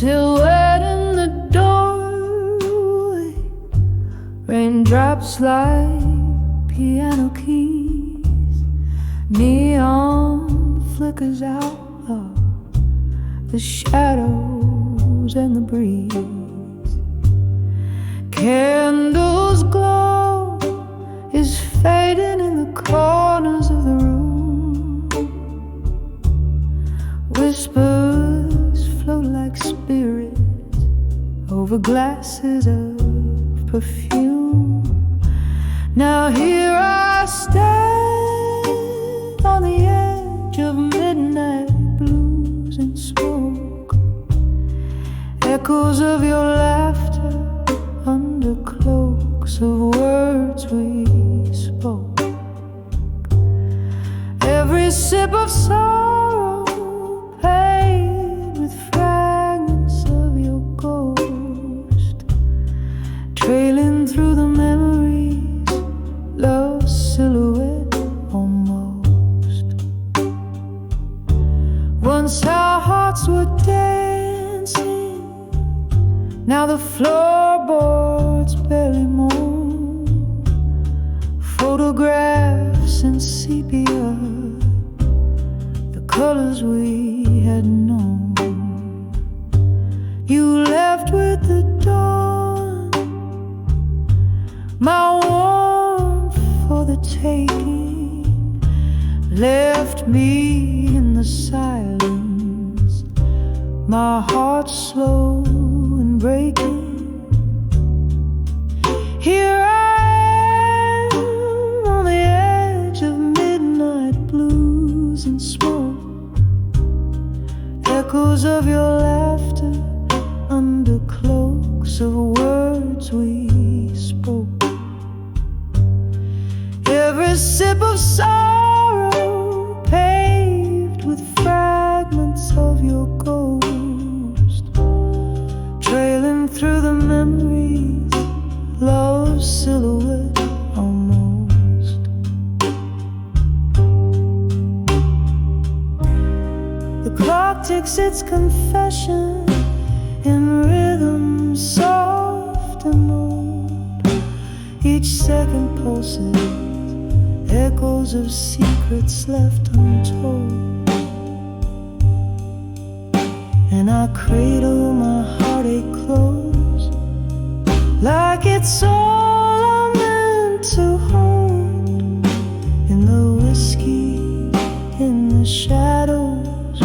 silhouette in the doorway. Raindrops like piano keys. Neon flickers out of the shadows and the breeze. Candles glow is fading in the corners of the room. Whispers float like spirits over glasses of perfume. Now here I stand on the edge of midnight blues and smoke. Echoes of your laughter under cloaks of words we spoke. Every sip of sorrow paid with fragments of your ghost, trailing through the memories, love's silhouette almost. Once our hearts were dancing, now the floorboards barely moan. Photographs in sepia, the colors we had known. You left with the dawn, my warmth for the taking, left me in the silence, my heart slow and breaking. Here I am on the edge of midnight blues and smoke. Echoes of your laughter under cloaks of words we spoke. Every sip of sorrow paved with fragments of your ghost, trailing through the memories, love's silhouette almost. The clock takes its confession in rhythm soft and old. Each second pulses echoes of secrets left untold. And I cradle my heartache close, like it's all I'm meant to hold. In the whiskey, in the shadows,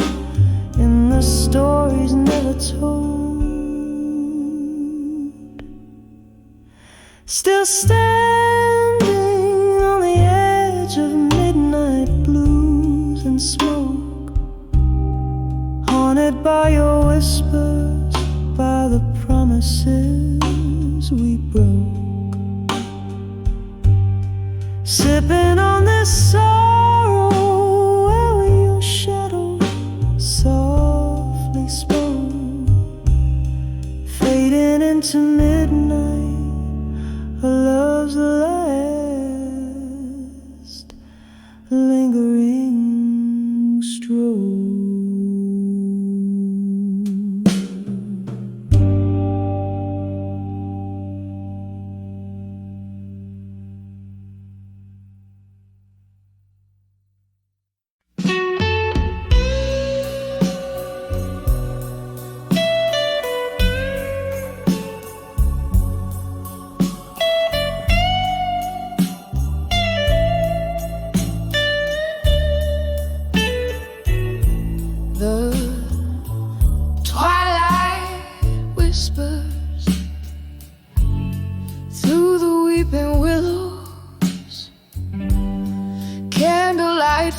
in the stories never told. Still standing on the edge of midnight blues and smoke, haunted by your whispers, by the promises we broke. Sipping on this sorrow where your shadow softly spoke, fading into midnight, a love's last lingering stroke.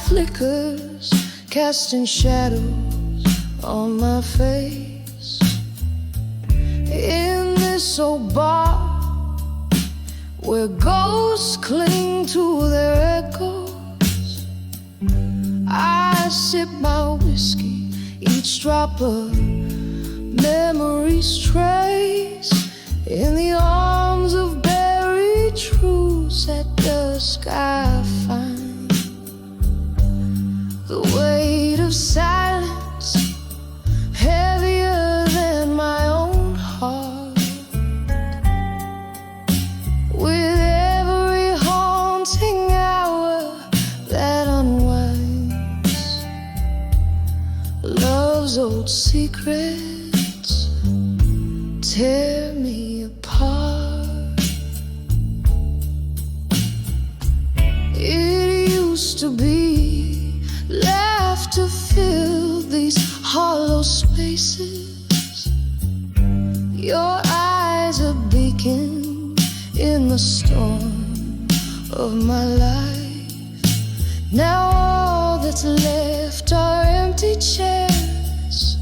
Flickers, casting shadows on my face. In this old bar where ghosts cling to their echoes, I sip my whiskey, each drop of memory's trace. In the arms of buried truths at dusk I find the weight of silence heavier than Love's old secrets tear me apart. It used to be laughter filled these hollow spaces. Your eyes a beacon in the storm of my life. Now all that's left are empty chairs,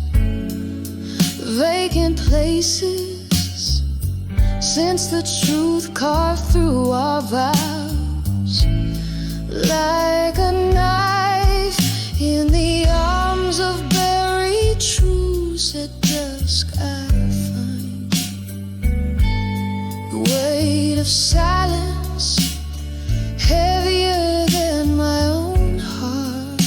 vacant places, since the truth carved through our vows. Like a knife in the arms of buried truths, at dusk I find the weight of silence heavier than my own heart.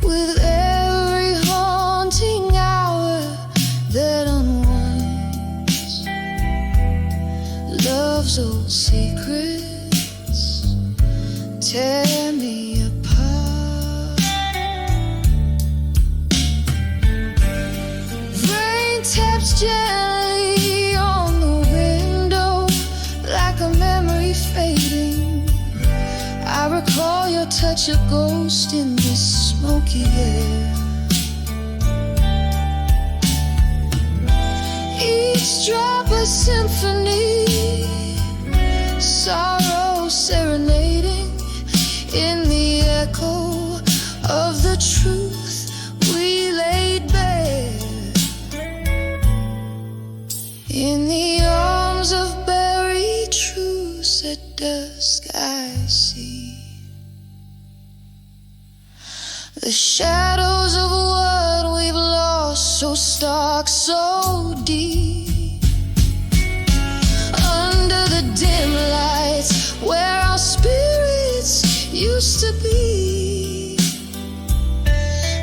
With every haunting hour that unwinds, love's old secrets tear me apart. Rain taps gently on the window like a memory fading. I recall your touch, a ghost in this smoky air. Each drop a symphony, sorrow serenading in the echo of the truth we laid bare. In the arms of buried truths, at dusk I see the shadows of what we've lost, so stark, so deep. Under the dim lights where our spirits used to be,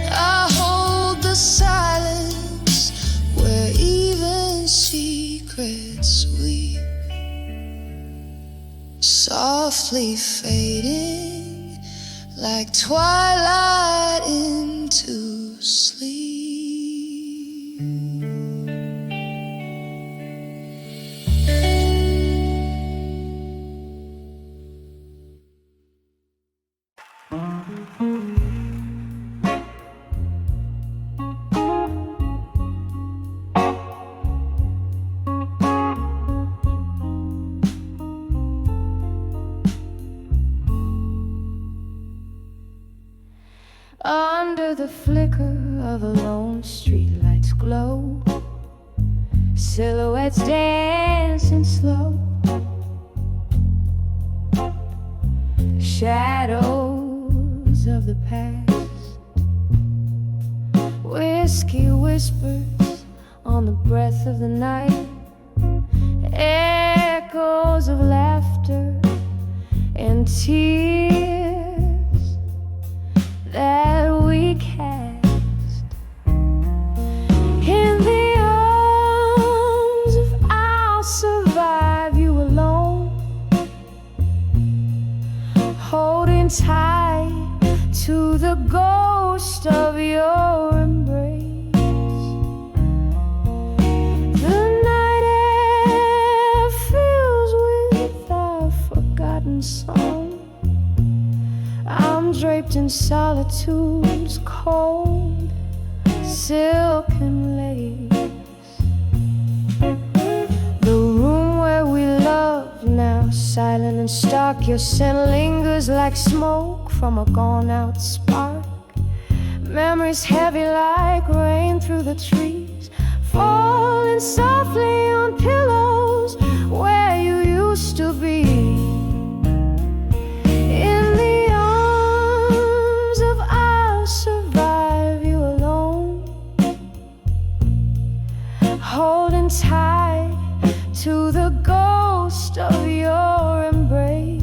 I hold the silence where even secrets weep, softly fading like twilight into sleep. Under the flicker of a lone streetlight's glow, silhouettes dancing slow, shadows of the past, whiskey whispers on the breath of the night, echoes of laughter and tears that we cast in the arms of I'll survive you alone, holding tight to the ghost of your embrace. The night air fills with our forgotten song. I'm draped in solitude's cold silken lace. The room where we loved, now silent and stark, your scent lingers like smoke from a gone-out spark. Memories heavy like rain through the trees, falling softly on pillows where you used to be. Holding tight to the ghost of your embrace.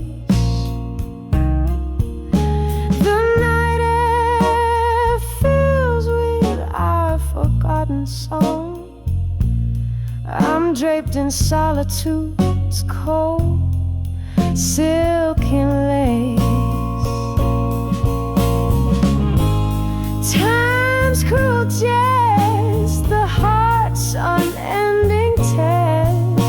The night air fills with our forgotten song. I'm draped in solitude's cold silken lace. digest the heart's unending test.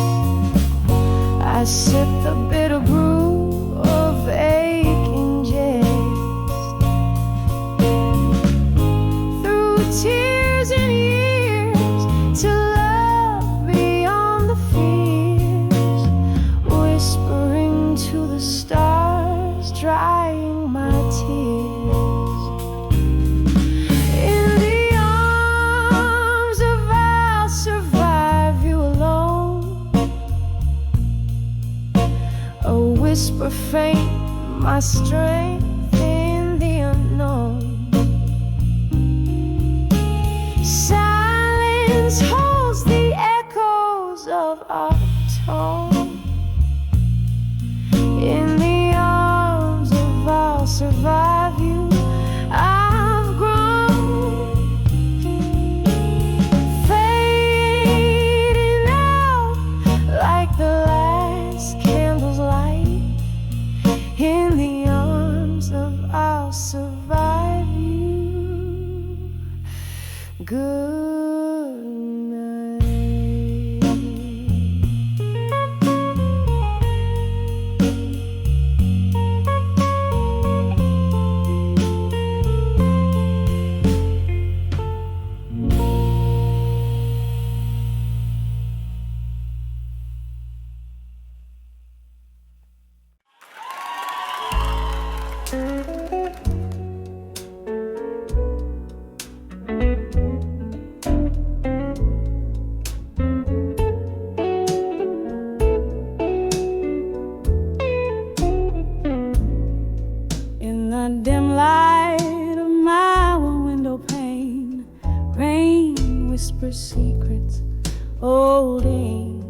I sip the bitter brew of aching jest. Through tears and years, to love beyond the fears, whispering to the stars, drying my tears. In the arms of I'll survive you alone. A whisper faint, my strength in the unknown. Silence holds the echoes of our tone. In the arms of I'll survive you, I've grown. Fading out like the last candle's light. In the arms of I'll survive you. Good night. In the dim light of my window pane, rain whispers secrets, old ink,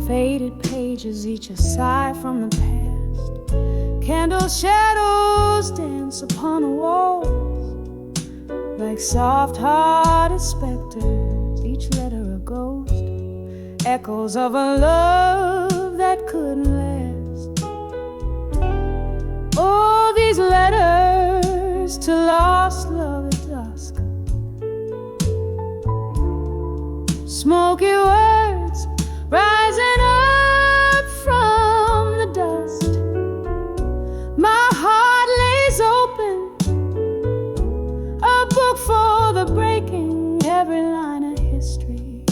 faded pages, each a sigh from the past. Candle shadows dance upon the walls like soft-hearted specters, each letter a ghost, echoes of a love that couldn't last. Oh, these letters to lost love at dusk, smoky words rising up from the dust. My heart lays open, a book for the breaking, every line a history,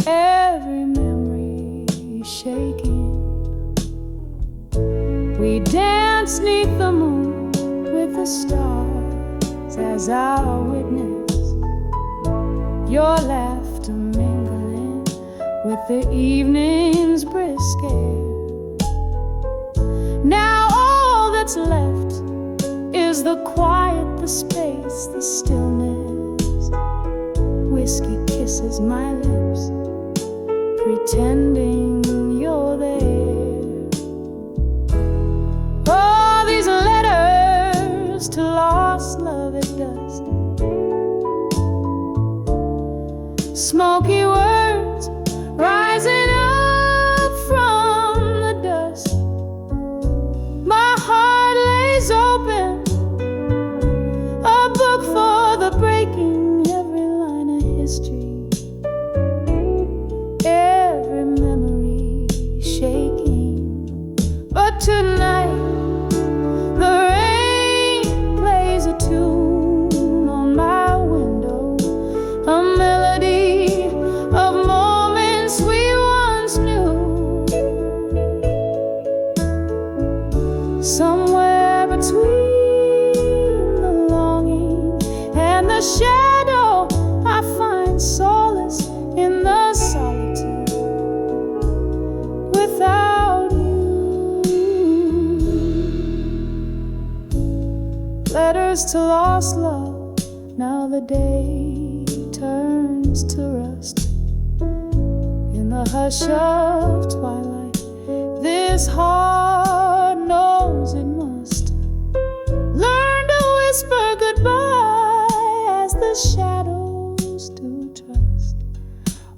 every memory shaking. We dance 'neath the moon with the stars as our witness, your laughter mingling with the evening's brisk air. Now all that's left is the quiet, the space, the stillness. Whiskey kisses my lips, pretending you're there. Oh, these letters to lost love at dusk, smoky words rising up from the dust. My heart lays open, a book for the breaking, every line a history, every memory shaking. But tonight the rain plays a tune on my window, a melody of moments we once knew. Somewhere between the longing and the shadow, I find solace in the solitude without you. Letters to lost love, now the day turns to rust. In the hush of twilight, this heart knows it must learn to whisper goodbye as the shadows do trust.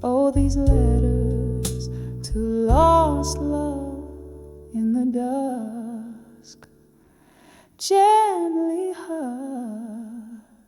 Oh, these letters to lost love in the dusk, gently hush.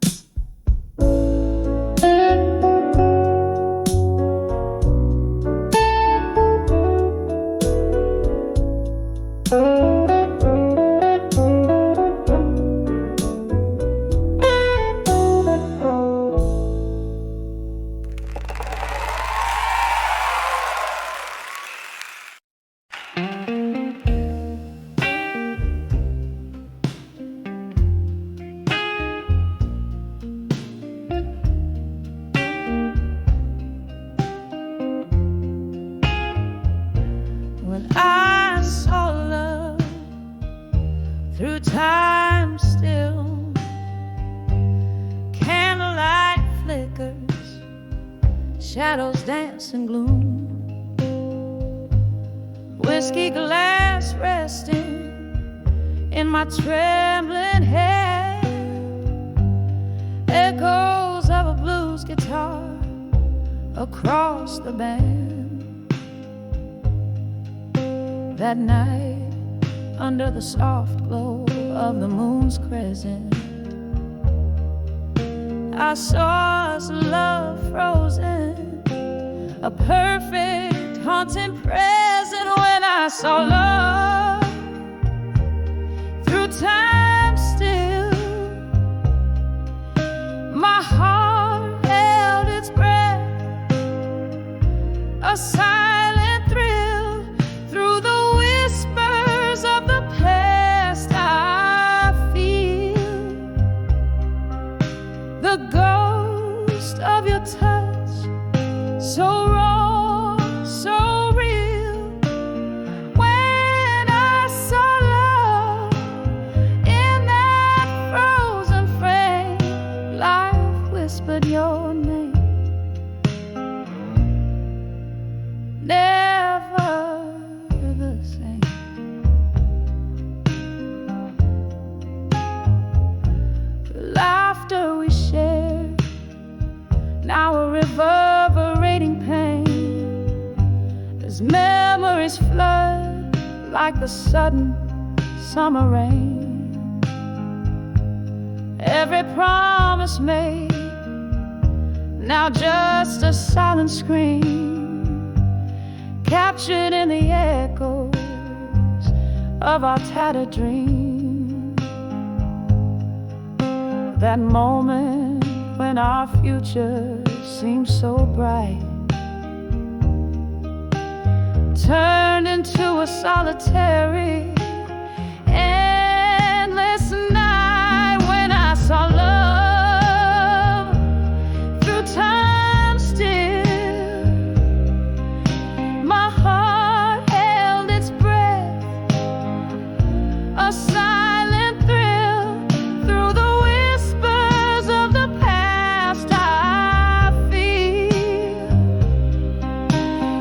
time still. Candlelight flickers, shadows dance in gloom. Whiskey glass resting in my trembling hand. Echoes of a blues guitar across the band. That night, under the soft glow of the moon's crescent, I saw us love frozen, a perfect haunting present. When I saw love through time still, my heart held its breath, a silent thrill through the whispers of the past. I feel the ghost of your touch, so raw, so real. When I saw love in that frozen frame, life whispered your name. Never the same. The laughter we shared, now a reverberating pain, as memories flood like the sudden summer rain. Every promise made, now just a silent scream, captured in the echoes of our tattered dream. That moment when our future seemed so bright turned into a solitary, endless night. When I saw love through time still, my heart held its breath, a silent thrill through the whispers of the past. I feel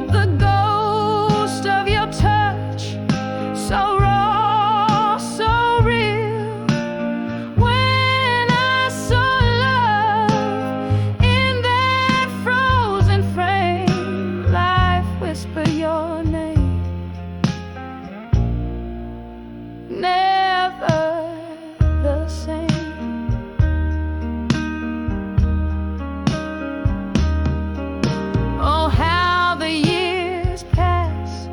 the ghost of your touch, so raw, so real. When I saw love in that frozen frame, life whispered your name. Never the same. Oh, how the years pass,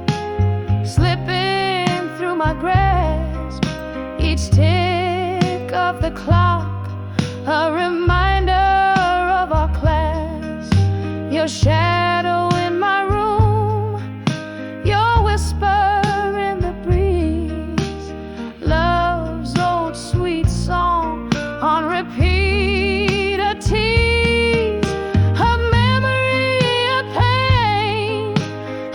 slipping through my grasp. Each tick of the clock, a reminder of our class. Your shadow in my room, your whisper in the breeze, love's old sweet song on repeat, a tease, a memory, a pain,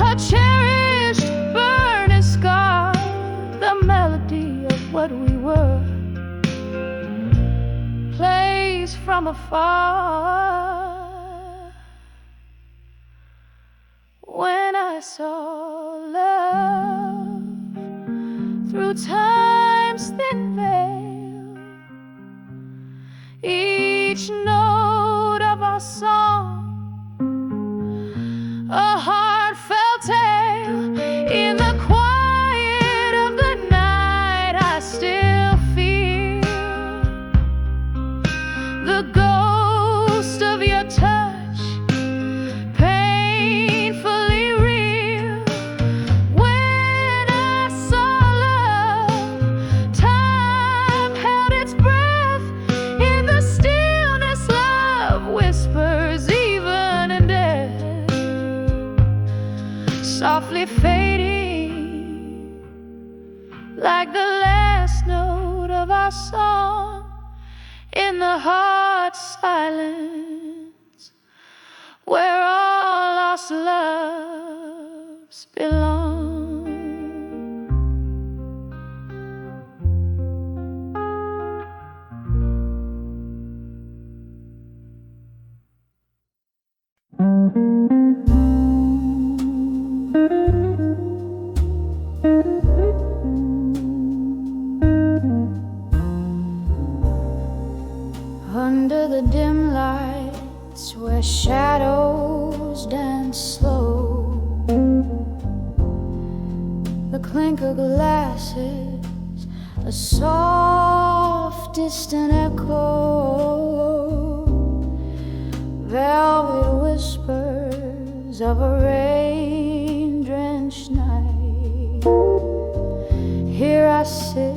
a cherished burning scar, the melody of what we were, plays from afar. When I saw love through time's thin veil, each note of our song, a heartfelt tale. In the quiet of the night, I still feel the ghost of your touch, painfully real. When I saw love, time held its breath in the stillness. Love whispers even in death, softly fading like the last note of our song in the heart's silence, where all lost loves belong. Under the dim lights where shadows dance slow, the clink of glasses, a soft distant echo, velvet whispers of a rain-drenched night. Here I sit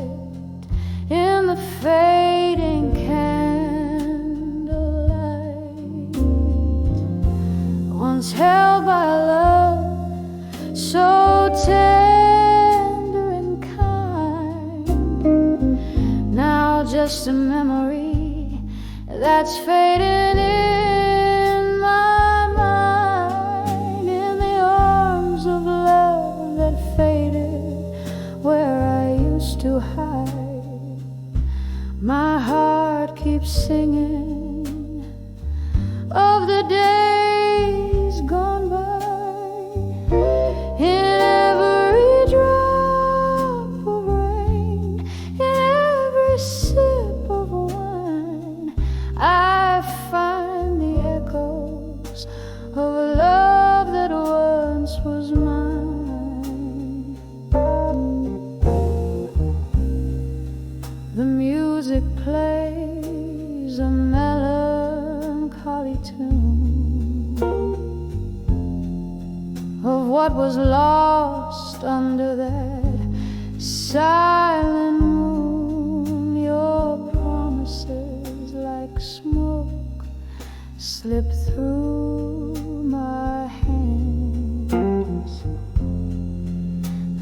in the fading candlelight, once held by love so tender and kind, now just a memory that's fading in my mind, in the arms of love that faded where I used to hide. My heart keeps singing of the days gone by. In every drop of rain, in every sip of wine, I find the echoes of a love that once was mine. The music plays a melancholy tune of what was lost under that silent moon. Your promises like smoke slip through my hands,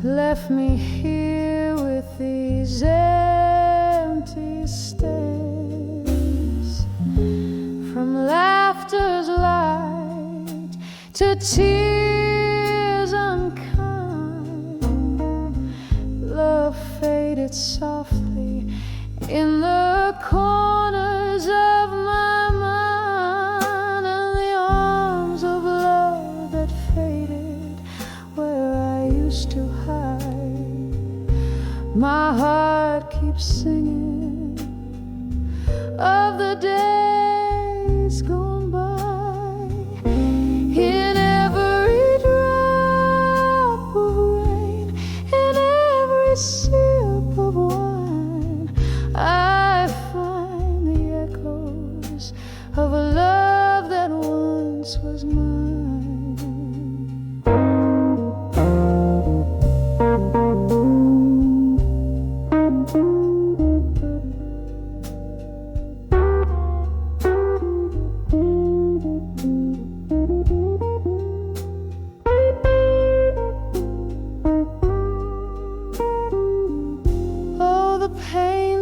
left me here with these empty stares, from laughter's light to tears unkind. Love faded softly in the corners of my mind, and the arms of love that faded where I used to hide. My heart keeps singing of the days gone by. In every drop of rain, in every sip of wine, I find the echoes of a love that once was mine.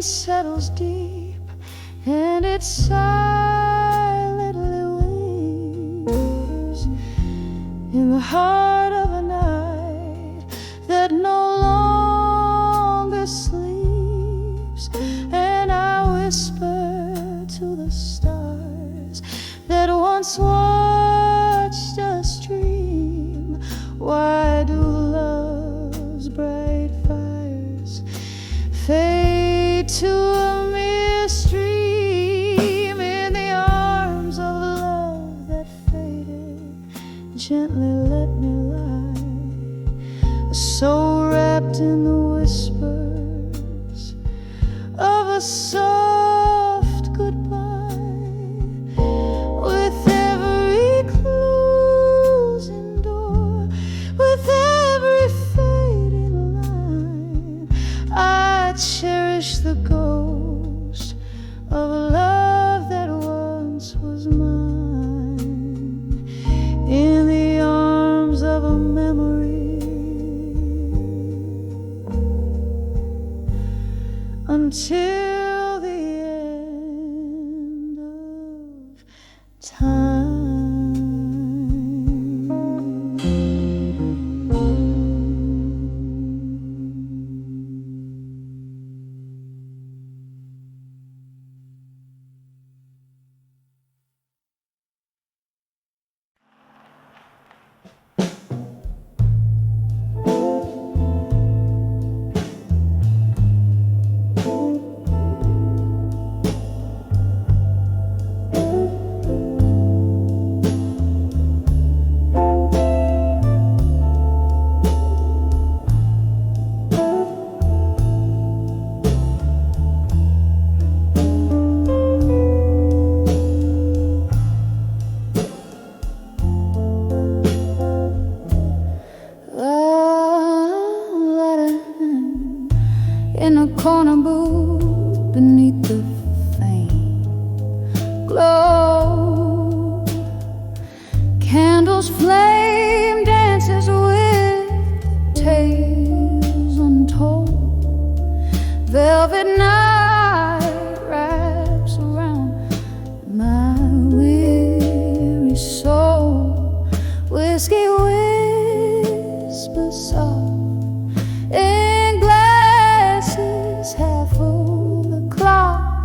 Settles deep and it silently weeps in the heart of a night that no longer sleeps. And I whisper to the stars that once watched us dream, why do love's bright fires fade to a mere stream? In the arms of love that faded, gently let me lie, so wrapped in the whispers of a soft goodbye. With every closing door, with every fading line, I cherish the ghost of a love that once was mine, in the arms of a memory, until the end of time.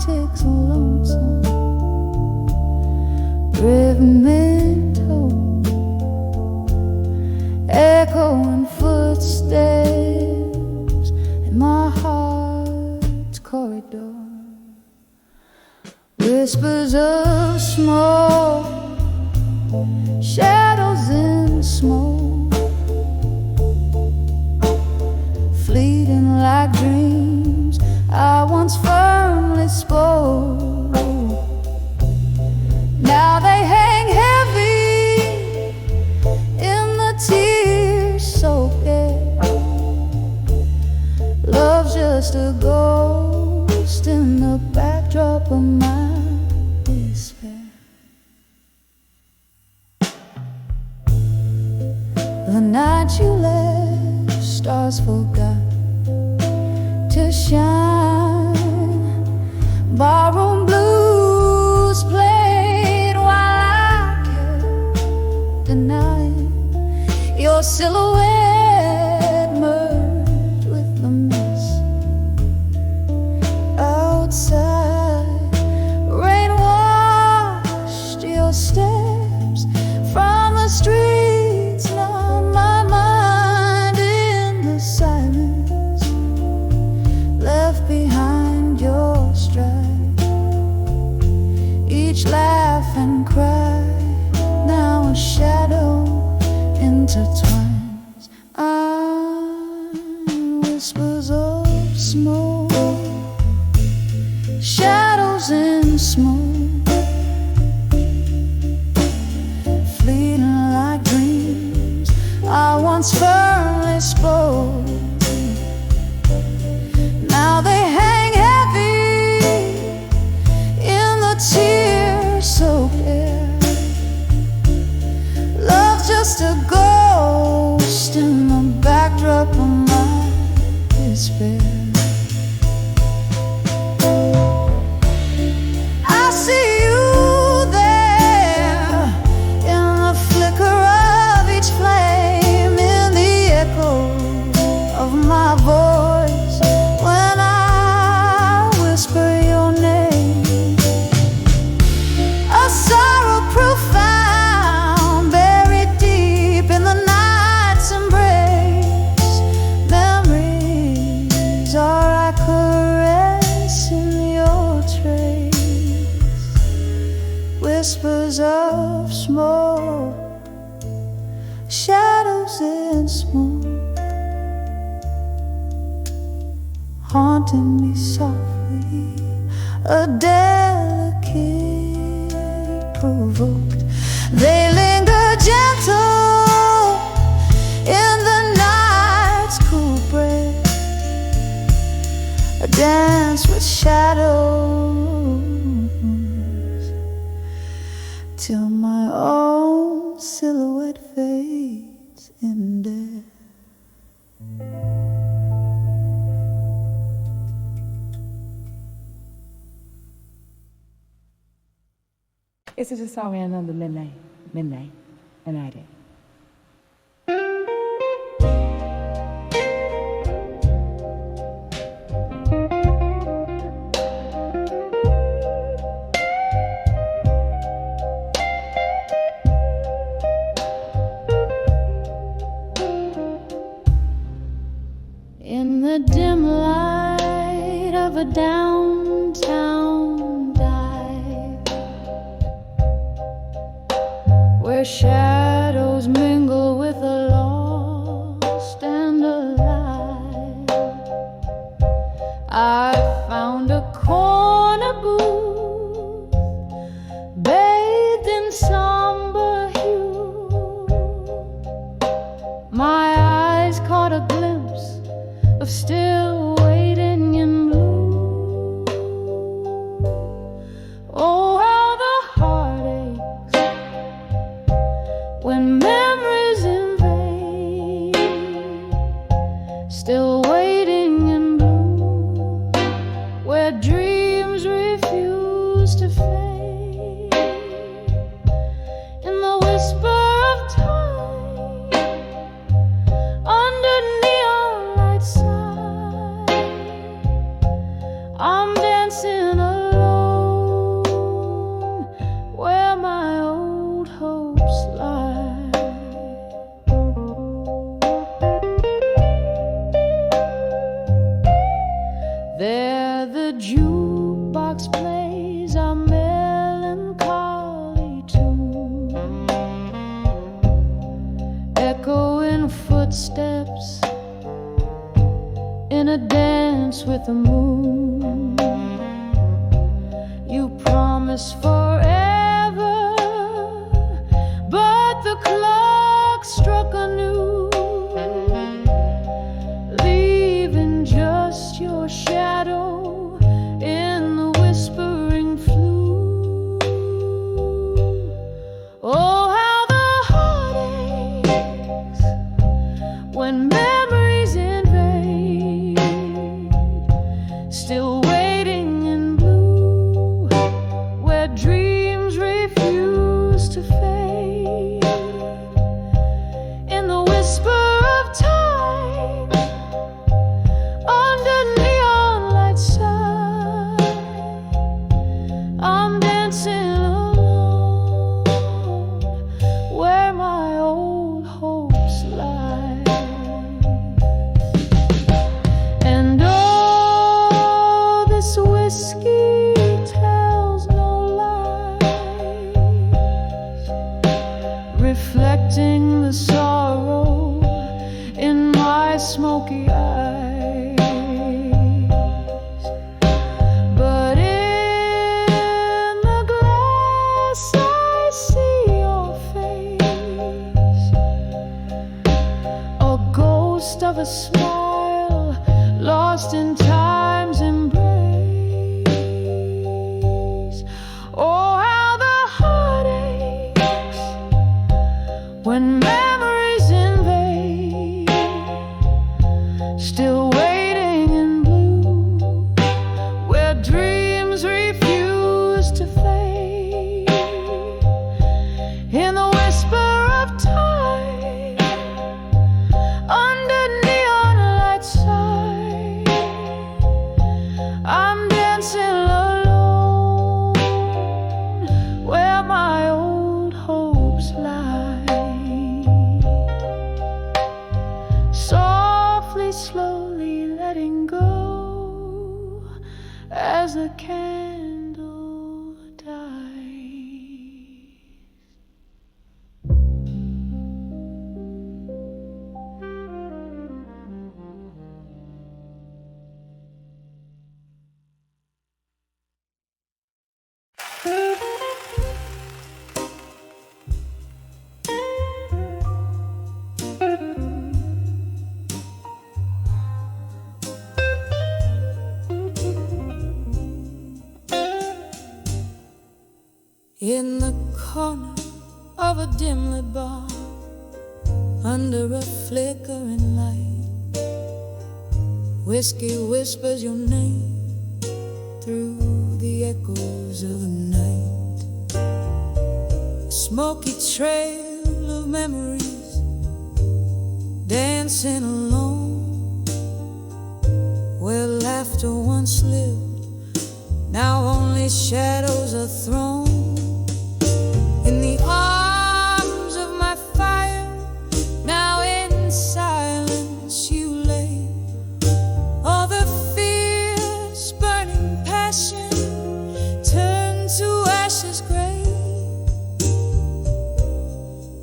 takes a lonesome rivermento, echoing footsteps in my heart's corridor. Whispers of smoke, shadows in smoke, fleeting like dreams I once firmly spoke. Now they hang heavy in the tear-soaked air. Love's just a ghost in the backdrop of my despair. The night you left, stars forgot to shine. Barroom blues played while I kept denying. Your silhouette merged with the mist outside. Rain washed your steps from the streets. Now my mind in the silence, left behind your stride. Each laugh and cry, now a shadow intertwines. Whispers of smoke, shadows in smoke, fleeting like dreams I once firmly spoke. Now they hang heavy in the tear-soaked air. Love's just a ghost in the backdrop of my despair. I see you there in the flicker of each flame, in the echo of my voice when I whisper your name. A sorrow profound, buried deep in the night's embrace. Memories are like caress in your trace. Whispers of smoke, shadows in smoke, haunting me softly, a delicate provoked. They linger gentle in the night's cool breath, a dance with shadows till my own silhouette fades in death. It's just a song we another midnight, and I did. In the dim light of a downtown dive, where shadows mingle with the lost and alive, I found a corner booth bathed in somber hue. My eyes caught a glimpse of still waiting in blue. Oh, how the heart aches when memories invade. Still waiting in blue, where dreams refuse to fade. In the whisper of time, under neon lights, I'm dancing alone. days are melancholy too, echoing footsteps in a dance with the moon. You promise forever, but the clock struck anew, leaving just your shadow in the whispering flue. Oh, how the heart aches when memories invade, still waiting in blue, where dreams refuse to fade. In the whisper of time, under neon light side, I'm dancing alone where my old hopes lie. And oh, this whiskey tells no lies, reflecting the sorrow in my smoky eyes. But in the glass I see your face, a ghost of a smile lost in time's embrace. Oh, how the heart aches when memories invade, still waiting in blue, where dreams refuse to fade. In the whisper of time, under neon light side, I'm dancing alone where my old hopes lie. Softly, slowly letting go as the candle dies. In the corner of a dim-lit bar, under a flickering light, whiskey whispers your name through the echoes of the night. A smoky trail of memories dancing alone, where laughter once lived, now only shadows are thrown. In the arms of my fire, now in silence you lay. All the fierce burning passion turned to ashes gray.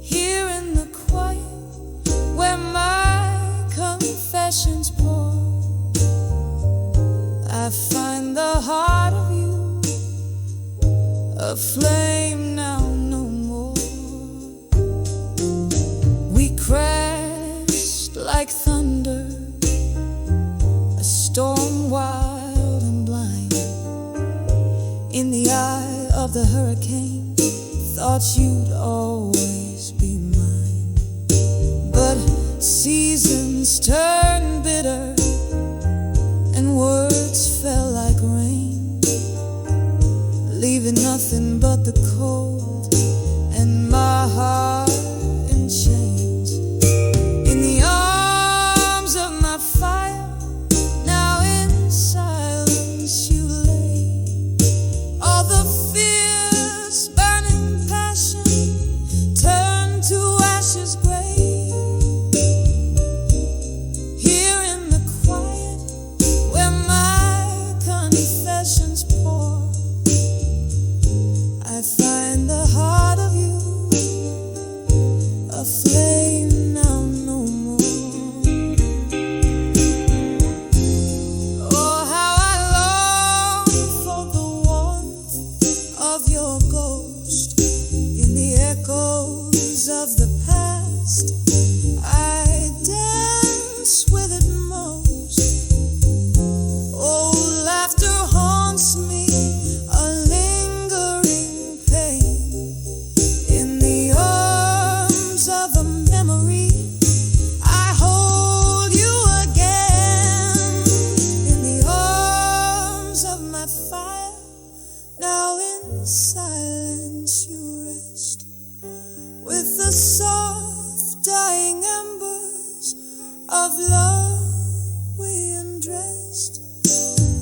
Here in the quiet, where my confessions pour, I find the heart of you, a flame now no more. We crashed like thunder, a storm wild and blind. In the eye of the hurricane, thought you'd always be mine. But seasons turned bitter and words fell like rain, leaving nothing but the cold and my heart in chains. In the arms of my fire, now in silence you lay. All the fierce burning passion turned to ashes gray. Here in the quiet, where my confessions pour, silence you rest, with the soft dying embers of love we undressed,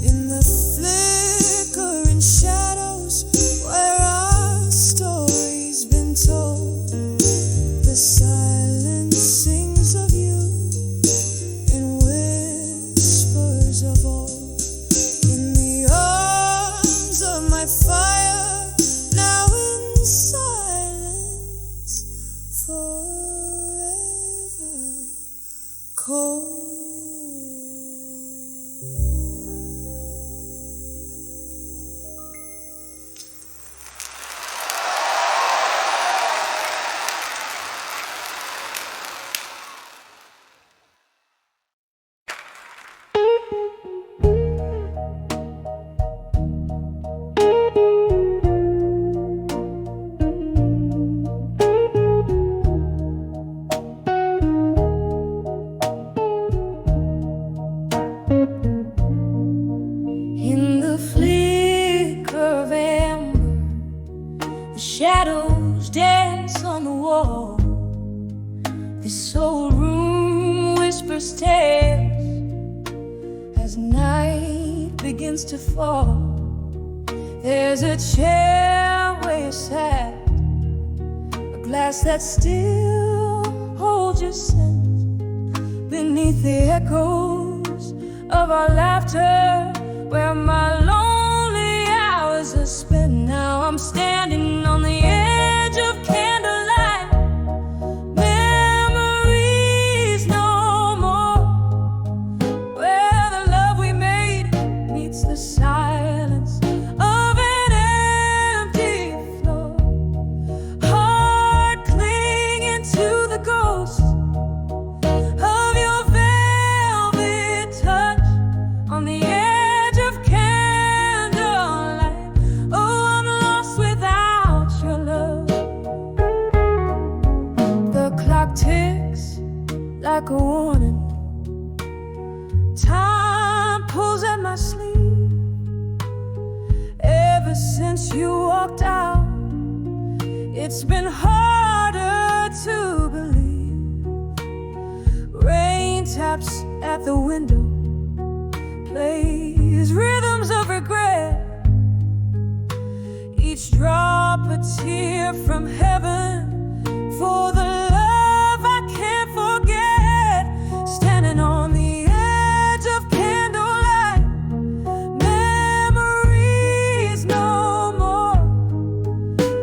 in the flickering shadows where our story's been told. The silence sings of you in whispers of old, in the arms of my fire, now in silence, forever cold. In the flicker of amber, the shadows dance on the wall. This old room whispers tales as night begins to fall. There's a chair where you sat, a glass that still holds your scent, beneath the echoes of our laughter, where my lonely hours are spent. Now I'm standing on the edge of candlelight, memories no more, where the love we made meets the silence of an empty floor, heart clinging to the ghost of your velvet touch on the edge of candlelight. Oh, I'm lost without your love. The clock ticks like a warning, time pulls at my sleeve. Ever since you walked out, it's been harder to believe. Rain taps at the window, plays rhythms of regret, each drop a tear from heaven for the love I can't forget. Standing on the edge of candlelight, memories no more,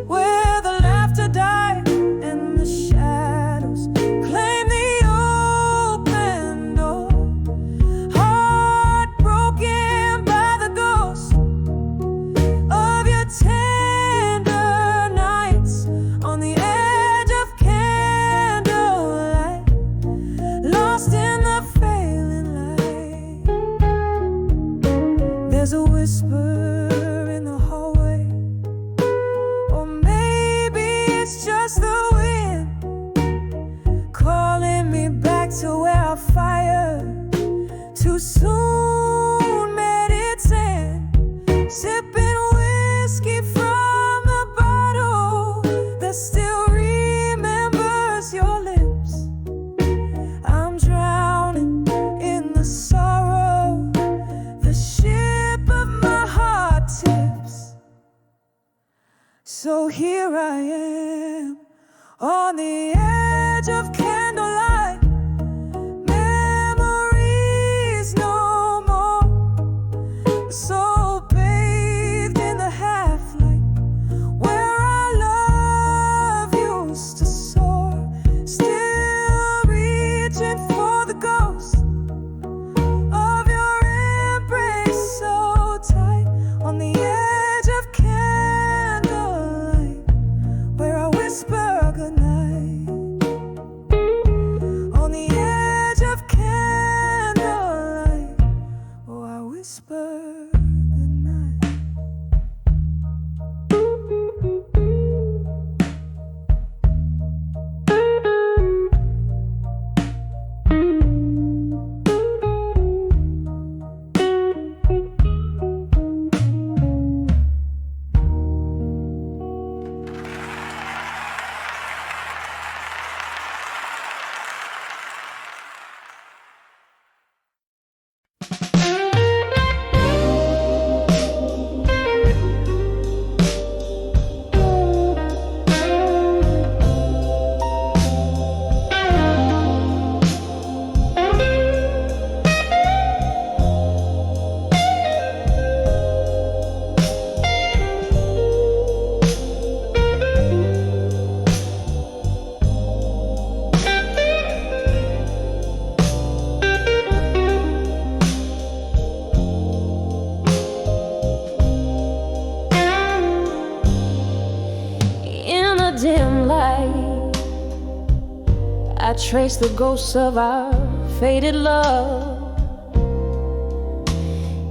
where the laughter died and the shadows claim the open door, heartbroken by the ghost of your tender nights on the edge of candlelight, lost in the failing light. There's a whisper in the hallway, or maybe it's just the wind calling me back to where our fire too soon met its end. Sipping whiskey from the bottle that still remembers your lips. I'm drowning in the sorrow, the ship of my heart tips. So here I am on the edge of candlelight, memories no more, so bathed in the half-light where our love used to soar, still reaching for the ghost of your embrace so tight, on the edge of candlelight where I whisper goodnight. I trace the ghosts of our faded love.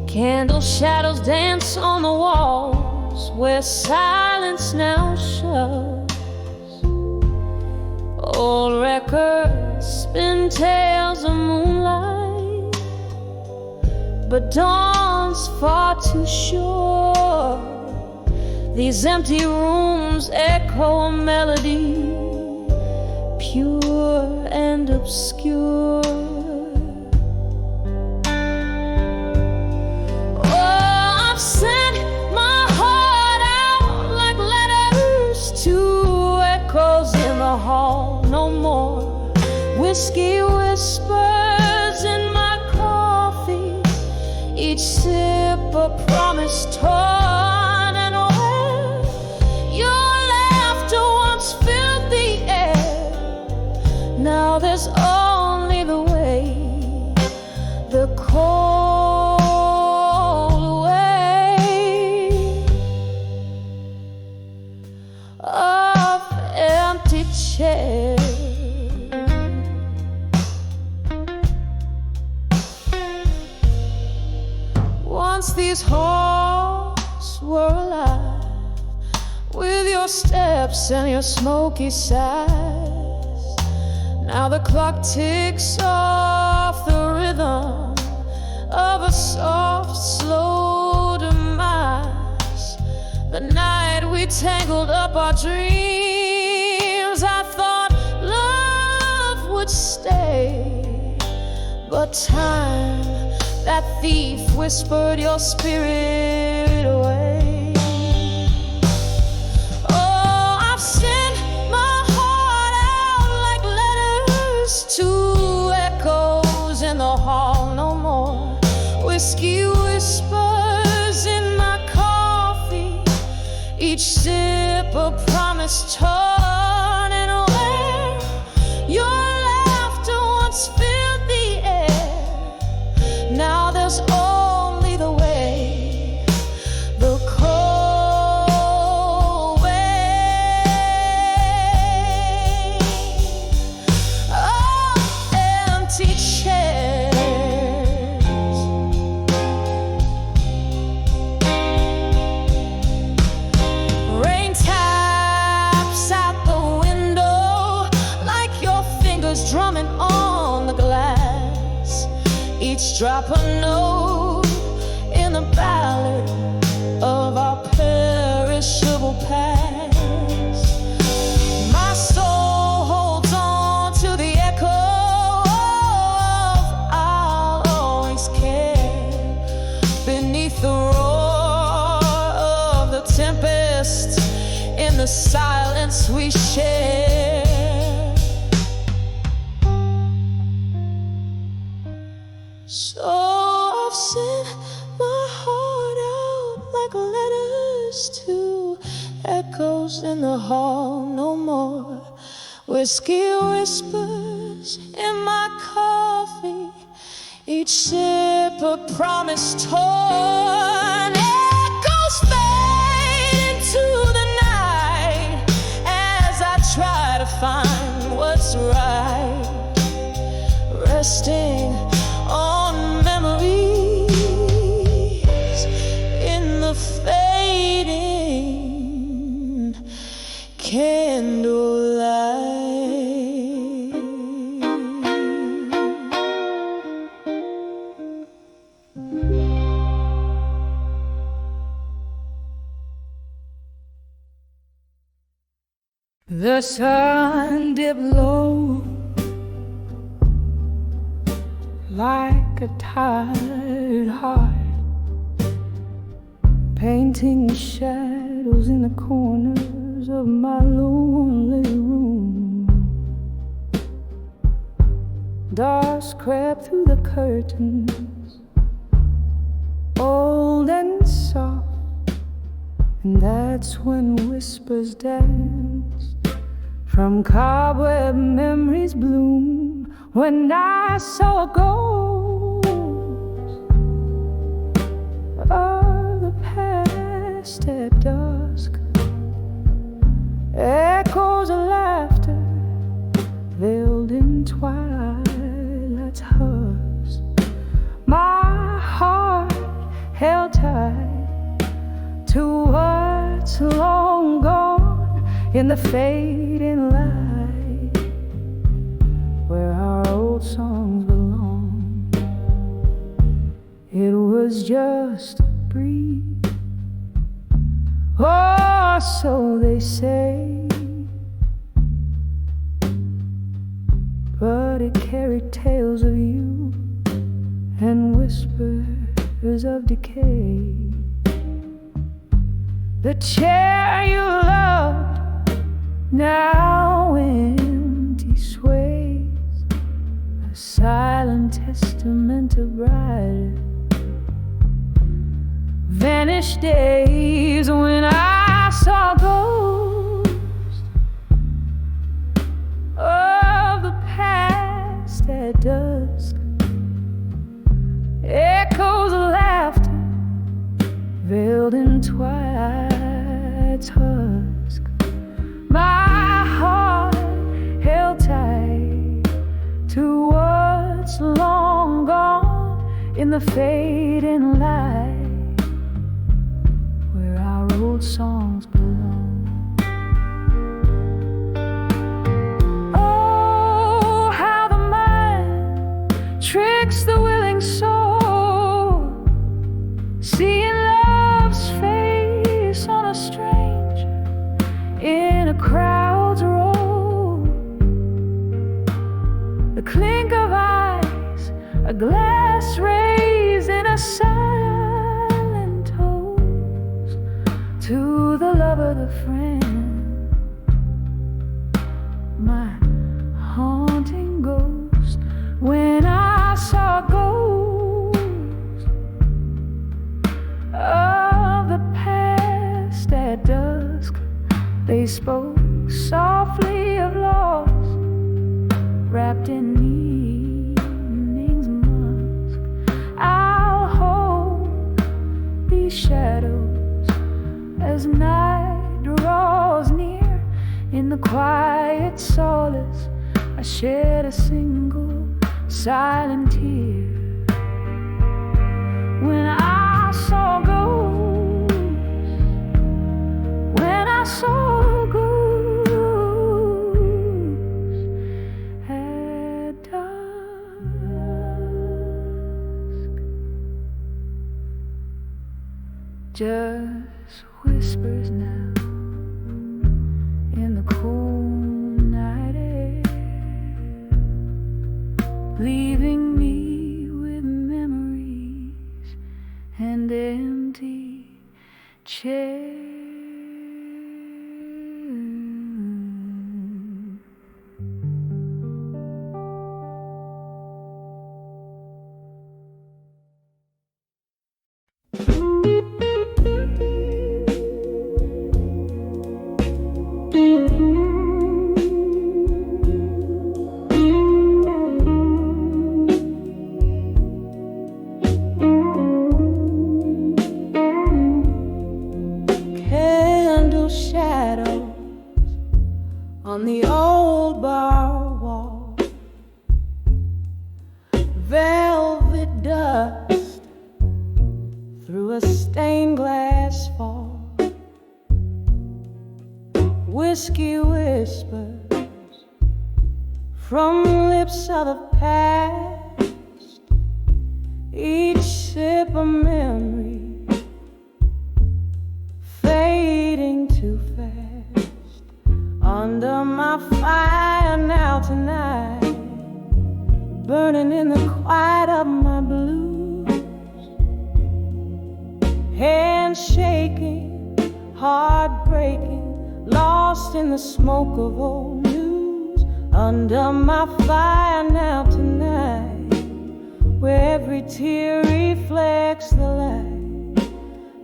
Candle shadows dance on the walls where silence now shows. Old records spin tales of moonlight, but dawn's far too short. These empty rooms echo a melody, pure and obscure. Oh, I've sent my heart out like letters to echoes in the hall. No more whiskey whispers in my coffee, each sip a promise torn and away. Your laughter once filled the air, now there's only the way, the cold way of empty chairs. Once these halls were alive with your steps and your smoky sighs. Now the clock ticks off the rhythm of a soft, slow demise. The night we tangled up our dreams, I thought love would stay, but time, that thief, whispered your spirit away. Oh, I've sent my heart out like letters to echoes in the hall. No more whiskey whispers in my coffee, each sip a promise torn and away. Your laughter once filled the air, now there's only the way, the cold way of empty chairs. Rain taps out the window like your fingers drumming on the glass, each drop a note in the ballad of our perishable past. My soul holds on to the echo of I'll always care beneath the roar of the tempest in the silence we share. So I've sent my heart out like letters to echoes in the hall. No more whiskey whispers in my coffee, each sip a promise torn. Echoes fade into the night as I try to find what's right, resting on memories in the fading candlelight. The sun dipped low like a tired heart, painting shadows in the corners of my lonely room. Dusk crept through the curtains, old and soft, and that's when whispers danced from cobweb memories bloom. When I saw a ghost of the past at dusk, echoes of laughter veiled in in twilight's husk. My heart held tight to what's long gone in the fading light, where our old songs belong. It was just a breeze, or so they say, but it carried tales of you and whispers of decay. The chair you loved now empty sways, a silent testament of brighter vanished days when I saw ghosts of the past at dusk, echoes of laughter veiled in twilight's husk. My heart held tight to what's long gone in the fading light, where our old songs belong. Oh, how the mind tricks the willing soul, seeing love's face on a stranger in a crowd's roll. The clink of eyes, a glass raised in a silent toast to the lover, the friend, my haunting ghost. When I saw ghosts of the past at dusk, they spoke softly of loss, wrapped in evening's musk. I'll hold these shadows as night draws near. In the quiet solace, I shed a single silent tear. When I saw ghosts, when I saw ghosts at dusk. Just whispers now in the cool night air, leaving me with memories and empty chairs. On the old bar wall, velvet dust through a stained glass fall, whiskey whispers from lips of the past, each sip a memory fading too fast. Under my fire now tonight, burning in the quiet of my blues, hands shaking, heart breaking, lost in the smoke of old news. Under my fire now tonight, where every tear reflects the light,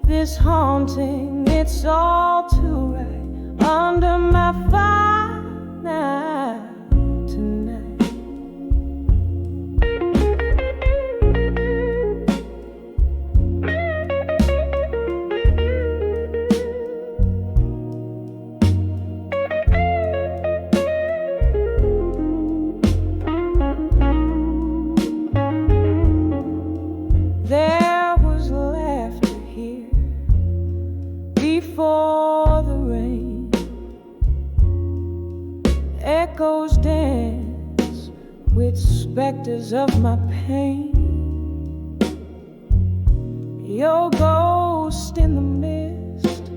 this haunting, it's all too right. Under my fire now tonight. ignore the rain. Echoes dance with specters of my pain. Your ghost in the mist,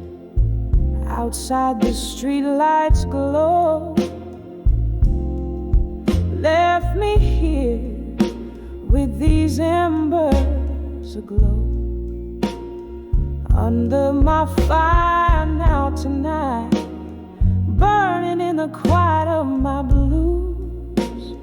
outside the streetlights glow, left me here with these embers aglow. Under my fire now tonight, burning in the quiet of my blues.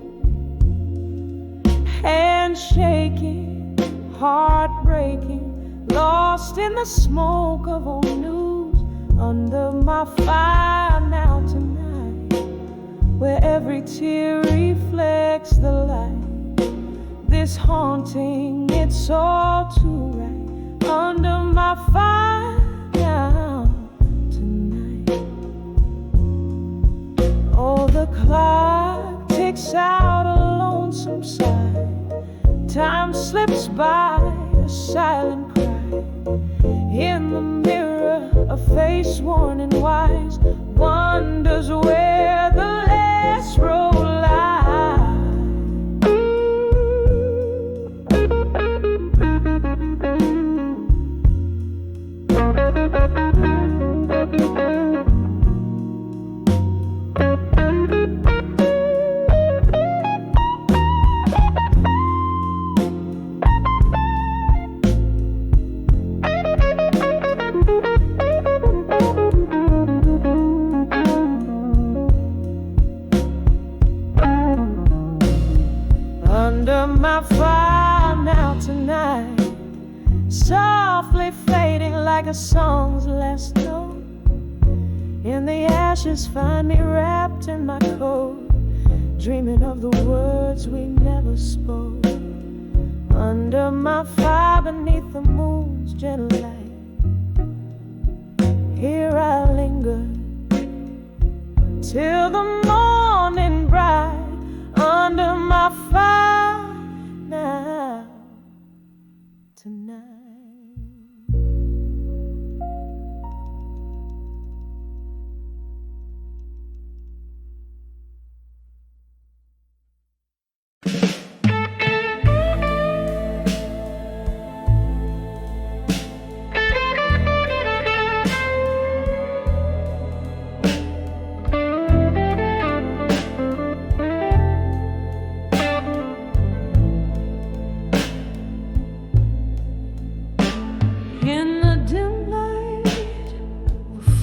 Hands shaking, heart breaking, lost in the smoke of old news. Under my fire now tonight, where every tear reflects the light. This haunting, it's all too right. Under my fire now tonight. Oh, the clock ticks out a lonesome sigh. Time slips by, a silent cry. In the mirror, a face worn and wise wonders where the last road lies. Under my fire now tonight, softly fading like a song's last note. In the ashes find me wrapped in my coat, dreaming of the words we never spoke. Under my fire beneath the moon's gentle light, here I linger till the morning bright. Under my fire now tonight.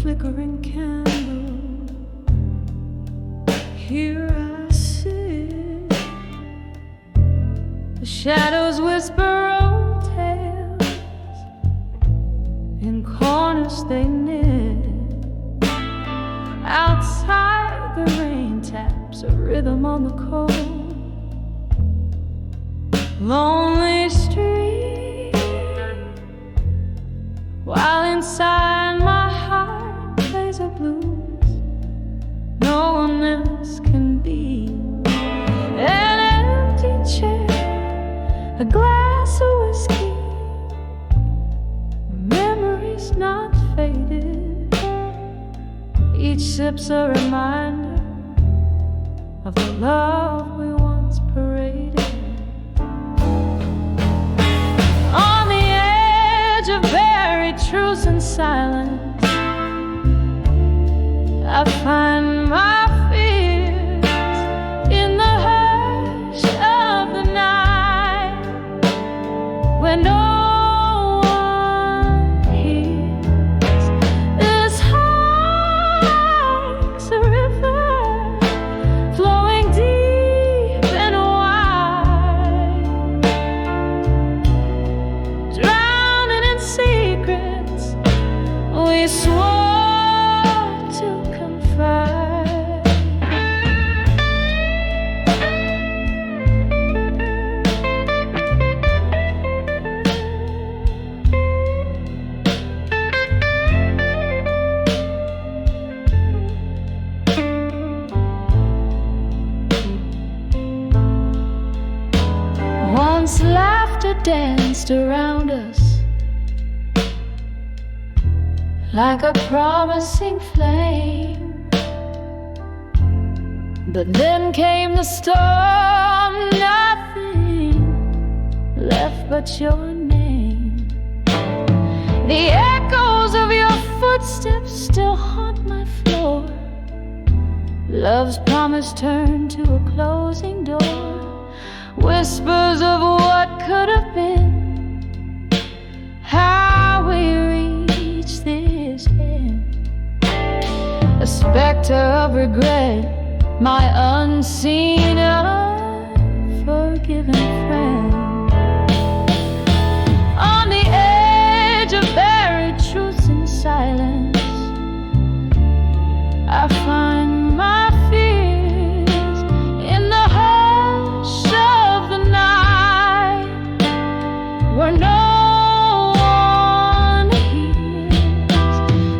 Flickering candle, here I sit. The shadows whisper old tales, in corners they knit. Outside the rain taps a rhythm on the cold, lonely street, while inside my heart plays a blues no one else can be. An empty chair, a glass of whiskey, memories not faded. Each sip's a reminder of the love we once paraded. On the edge of buried truths and silence, I find my fears in the hush of the night, when no one hears. This heart's a river flowing deep and wide, drowning in secrets we swore to confide. like a promising flame. But then came the storm, nothing left but your name. The echoes of your footsteps still haunt my floor. Love's promise turned to a closing door. Whispers of what could have been, how we reached this end. A specter of regret, my unseen, unforgiven friend. On the edge of buried truths and silence, I find my fears in the hush of the night, where no one hears.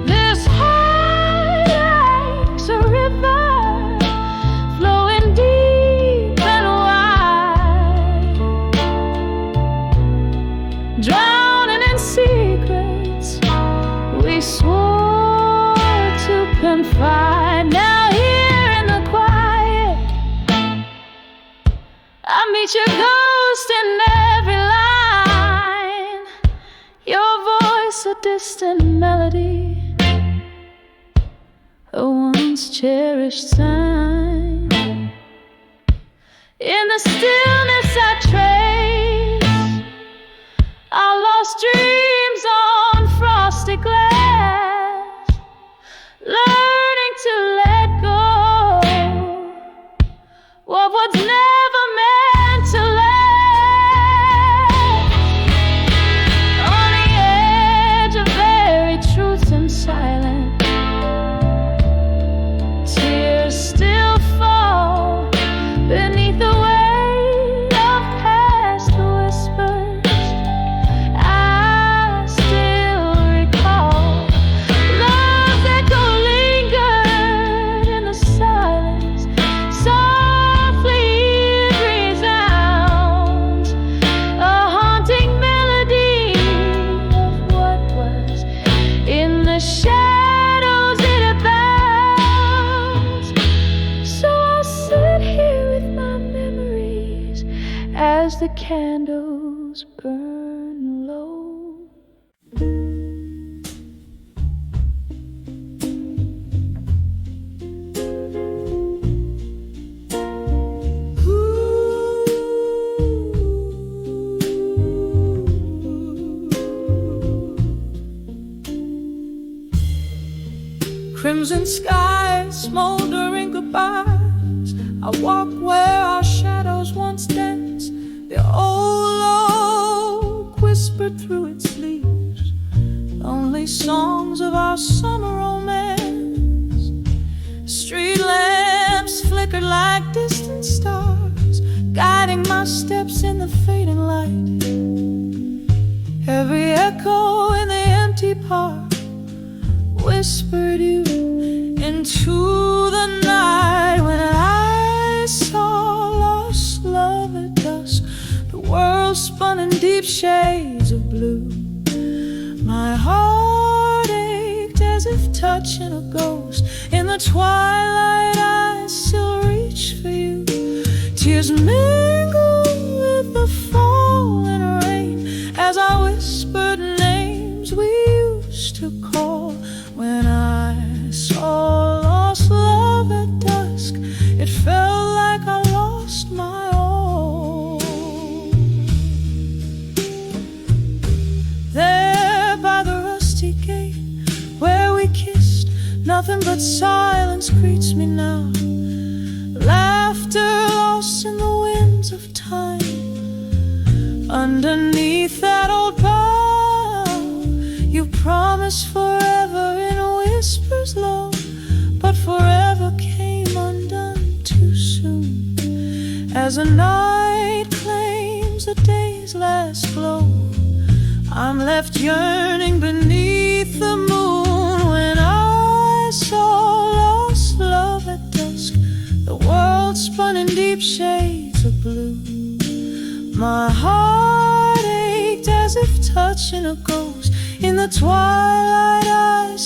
This heart like's a river, flowing deep and wide, drowning in secrets we swore to confide. Now here in the quiet, I meet your ghost in every line. Your voice a distant melody, a once cherished sign. In the stillness I trace our lost dreams on frosty glass, learning to let go of what's never meant to last. On the edge of buried truth and silence, tears still fall beneath the weight of past whispers. I still recall love's echo lingered in the silence. Softly it resounds, a haunting melody of what was. In the shadows it abounds. So I'll sit here with my memories as the candles burn low. Crimson skies, smoldering goodbyes. I walk where our shadows once danced. The old oak whispered through its leaves lonely songs of our summer romance. Street lamps flickered like distant stars, guiding my steps in the fading light. Every echo in the empty park whispered you into the night. When I saw lost love at dusk, the world spun in deep shades of blue. My heart ached as if touching a ghost. In the twilight I still reach for you. Tears mingle with the falling rain as I whispered names we used to call. When I saw lost love at dusk, it felt like I lost my all. There by the rusty gate where we kissed, nothing but silence greets me now. Laughter lost in the winds of time. Underneath that old bough, you promised forever in whispers low, but forever came undone too soon. As the night claims the day's last glow, I'm left yearning beneath the moon. When I saw lost love at dusk, the world spun in deep shades of blue. My heart ached as if touching a ghost. In the twilight I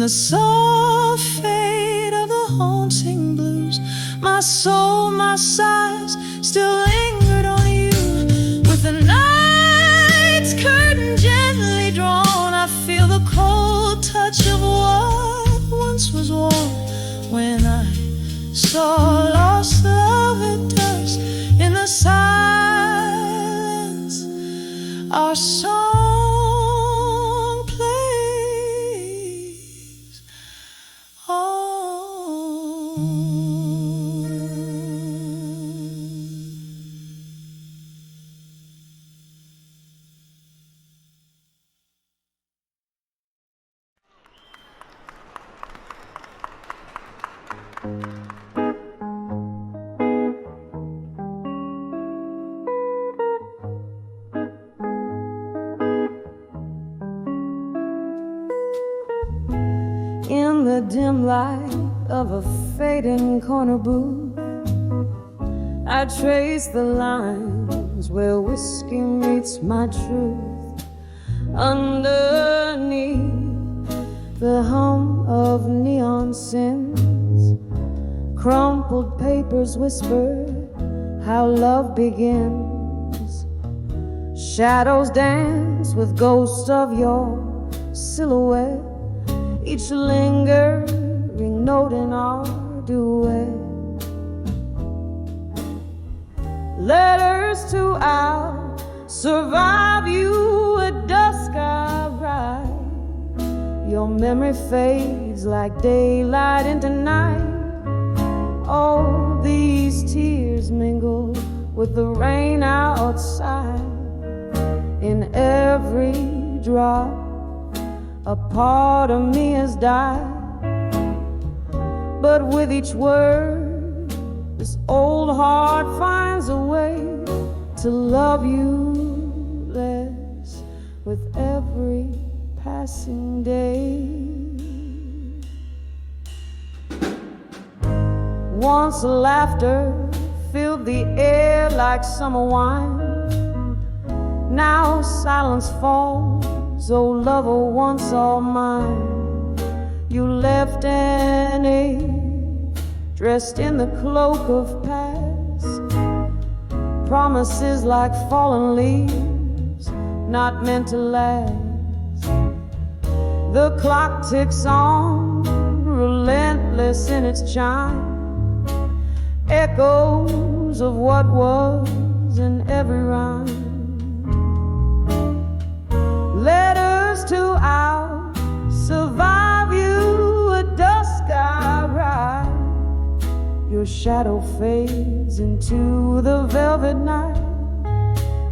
the soft fade of the haunting blues, my soul, my sighs still lingered on you. With the night's curtain gently drawn, I feel the cold touch of what once was warm. When I saw lost love at dusk in the silence, our song plays on. In the dim light of a fading corner booth, I trace the lines where whiskey meets my truth. Underneath the hum of neon sins, crumpled papers whisper how love begins. Shadows dance with ghosts of your silhouette, each lingering note in our duet. Letters to survive you at dusk I write. Your memory fades like daylight into night. Oh, these tears mingle with the rain outside. In every drop, a part of me has died. But with each word, this old heart finds a way to love you less with every passing day. Once laughter filled the air like summer wine. Now silence falls, oh lover once all mine. You left an age dressed in the cloak of past, promises like fallen leaves, not meant to last. The clock ticks on, relentless in its chime, echoes of what was in every rhyme. Letters to survive you at dusk I ride. Your shadow fades into the velvet night.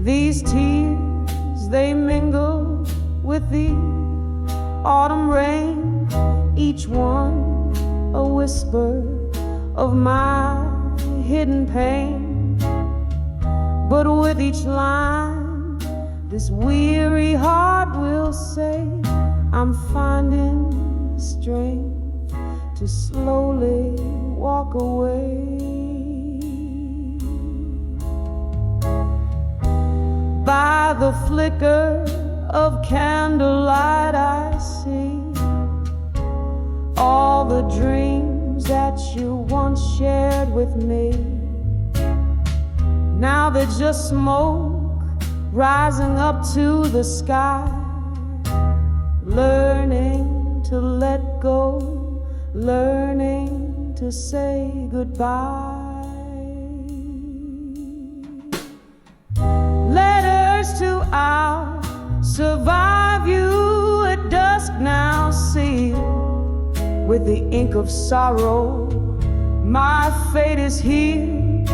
These tears, they mingle with the autumn rain, each one a whisper of my hidden pain. But with each line, this weary heart will say, I'm finding strength to slowly walk away. By the flicker of candlelight I see all the dreams that you once shared with me. Now they're just smoke rising up to the sky. Learning to let go, learning to say goodbye. Letters to survive you at dusk now sealed with the ink of sorrow. My fate is here,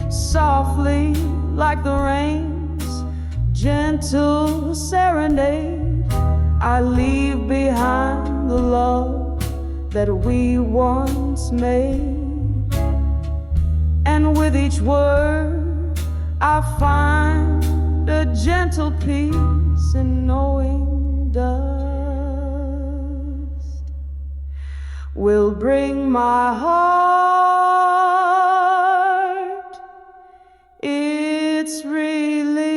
softly like the rain's gentle serenade. I leave behind the love that we once made. And with each word I find a gentle peace in knowing dust will bring my heart its relief.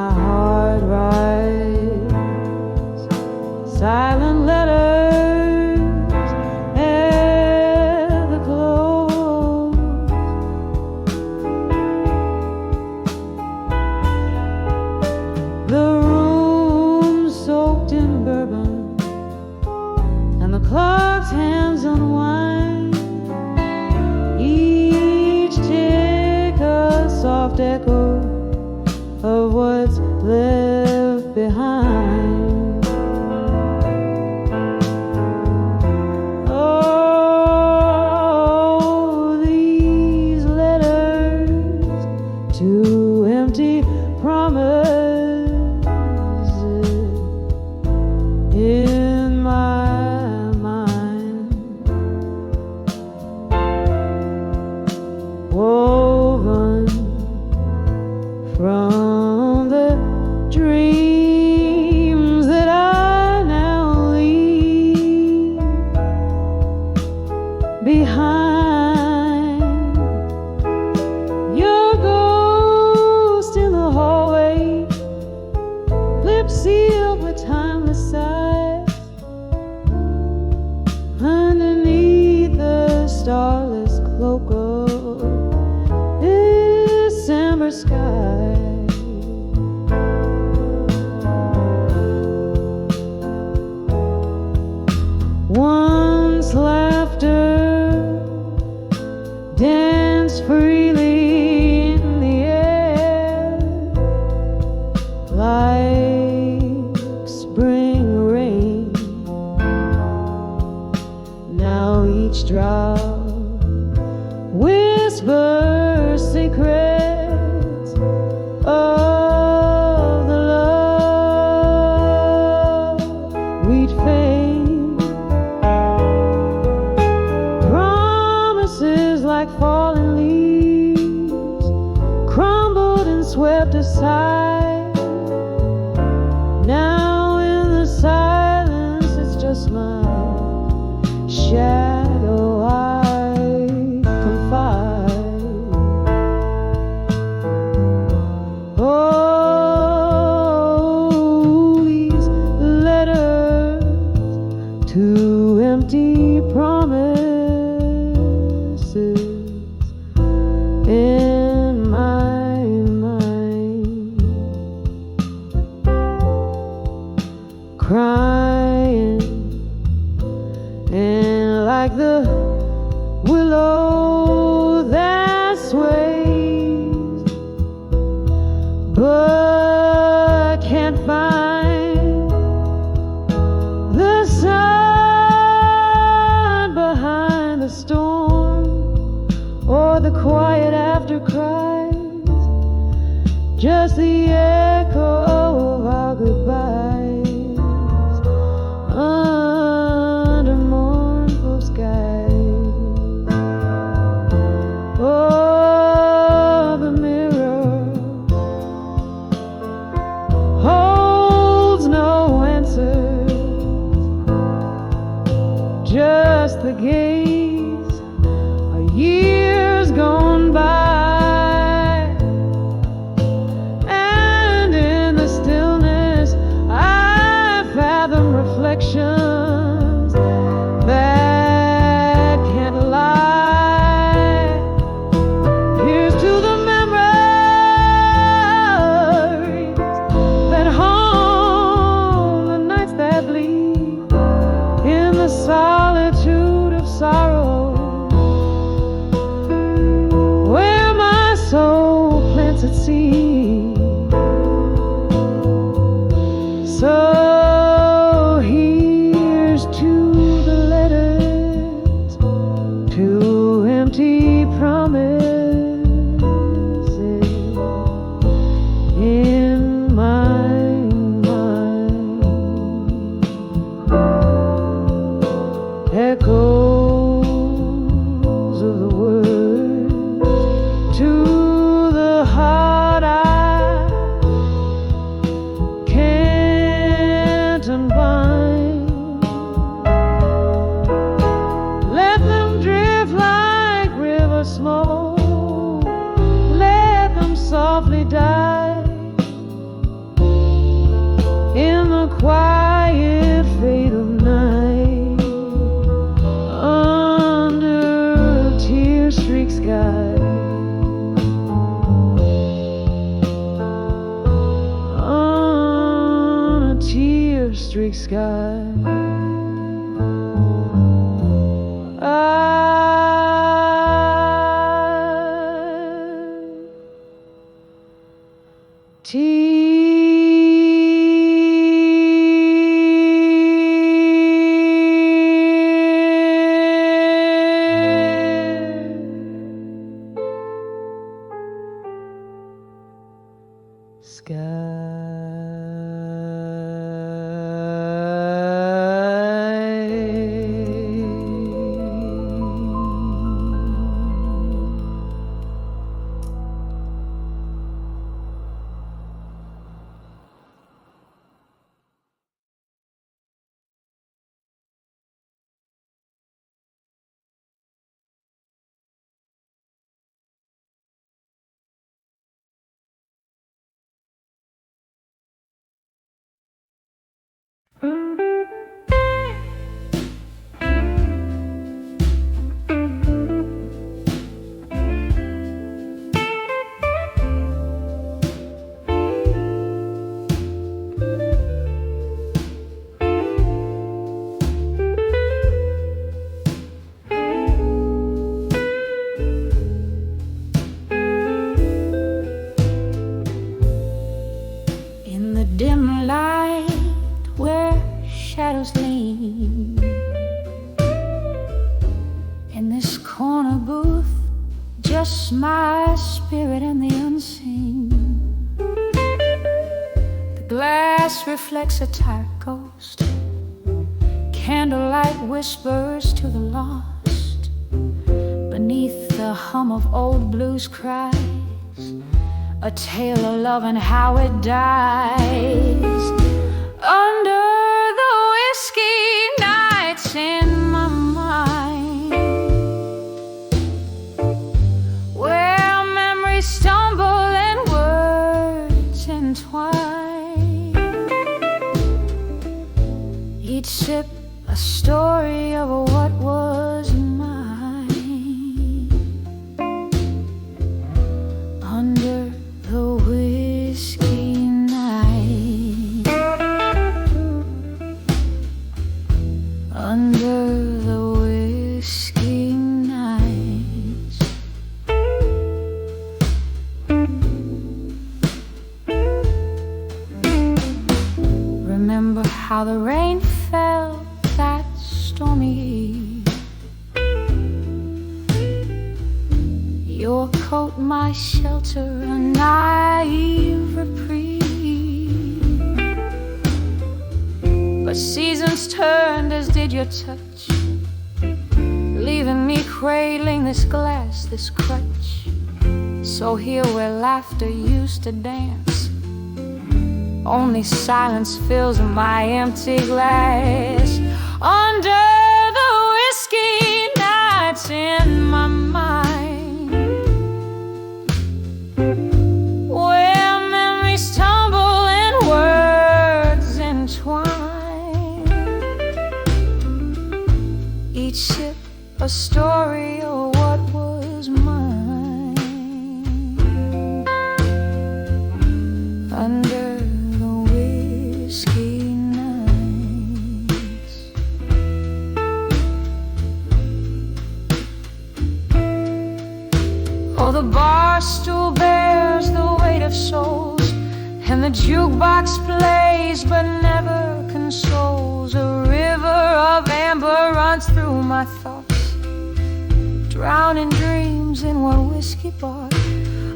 my heart writes silent letters at the close. The room soaked in bourbon and the clock's hands unwind, each tick a soft echo of what's left behind. Oh, these letters to empty promises in my mind, woven from the dreams that I now leave behind. Your ghost in the hallway, lips sealed with timeless sighs, underneath the starless cloak of December sky. Once laughter danced freely in the air, like spring rain. Now each drop whispers secrets of the love we'd fade. Promises like falling leaves, crumbled and swept aside. Now in the silence, it's just my shadow I confide. Oh, these letters to empty promises in my mind, crying and like the willow that sways but can't find the sun behind the storm, or the quiet after cries, just the echo of our goodbyes under mournful skies. Oh, the mirror holds no answers, just the gaze of years gone by. And in the stillness I fathom reflections that can't lie. Here's to the memories that haunt the nights that bleed in the solitude of sorrow, where my soul plants its seed. So here's to the letters to empty promises in my mind, echoes of the words to the heart I can't the quiet fade of night, under a tear-streaked sky, on a tear-streaked sky. Dim light where shadows lean, in this corner booth, just my spirit and the unseen. The glass reflects a tired ghost, candlelight whispers to the lost. Beneath the hum of old blues cries, a tale of love and how it dies. Under the whiskey nights in my mind, where memories stumble and words entwine, each sip a story of what was mine. Under the whiskey night, under the whiskey nights, remember how the rain fell that stormy eve. Your coat, my shelter, a naive reprieve. But seasons turned, as did your touch, leaving me cradling this glass, this crutch. So here where laughter used to dance, only silence fills my empty glass. Under the whiskey nights in my mind, where memories tumble and words entwine, each sip a story of what was mine. Under the whiskey nights, oh, the bar stool bears the weight of souls, and the jukebox plays but never consoles. A river of amber runs through my thoughts, drowning dreams in one whiskey bar.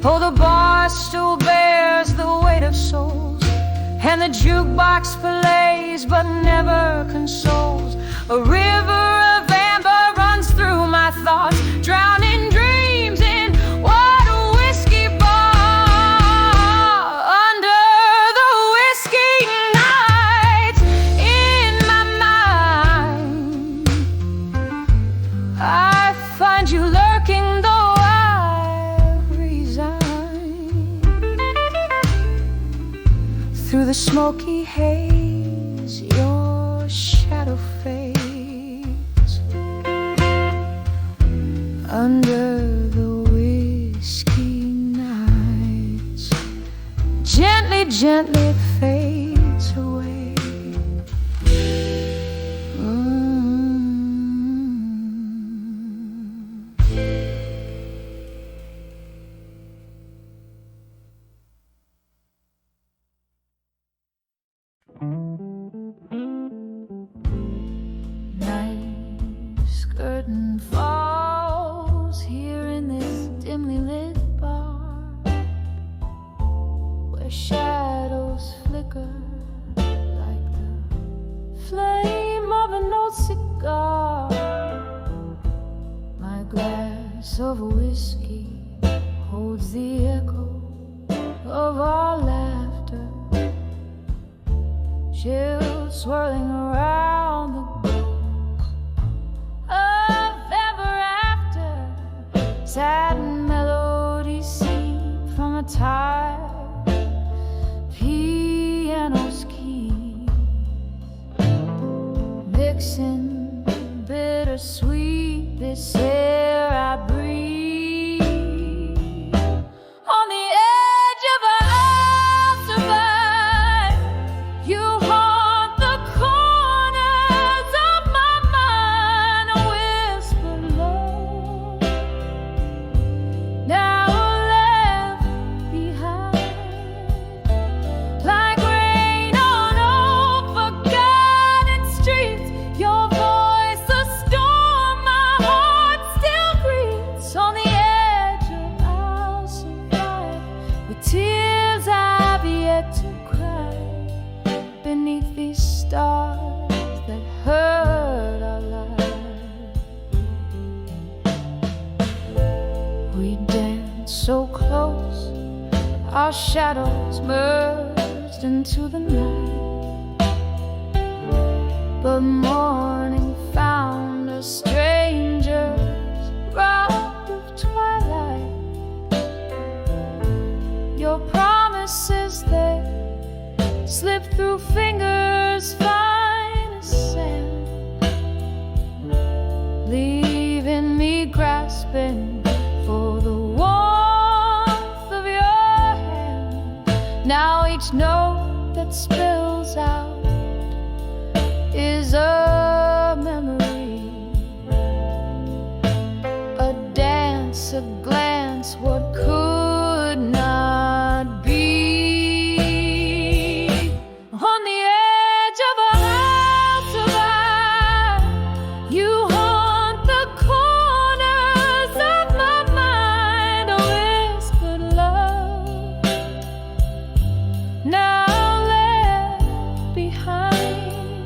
Oh, the bar stool bears the weight of souls, and the jukebox plays but never consoles. A river of amber runs through my thoughts, drowning dreams in one whiskey bar. Under the whiskey nights in my mind, I find you lurking, though I resign. Through the smoky haze as your shadow fades under the whiskey nights, gently, gently fades away. Curtain falls here in this dimly lit bar, where shadows flicker like the flame of an old cigar. My glass of whiskey holds the echo of our laughter, chills swirling around the sad melodies seep from a tired piano's keys, mixing bittersweet this air I breathe. On the edge of I'll survive, you haunt the corners of my mind, a whispered love now left behind, like rain on old forgotten streets. Your voice a storm my heart still greets. On the edge of I'll survive, with tears I've yet to cry, beneath these stars that hurt our lives. We danced so close, our shadows merged into the night, but morning found us strangers robbed of twilight. Your promises there slipped through fingers fine as sand, leaving me grasping for the warmth of your hand. Now each note that spills out is a memory, a dance, a glance, what could not be. On the edge of I'll survive, you haunt the corners of my mind, a whispered love now left behind,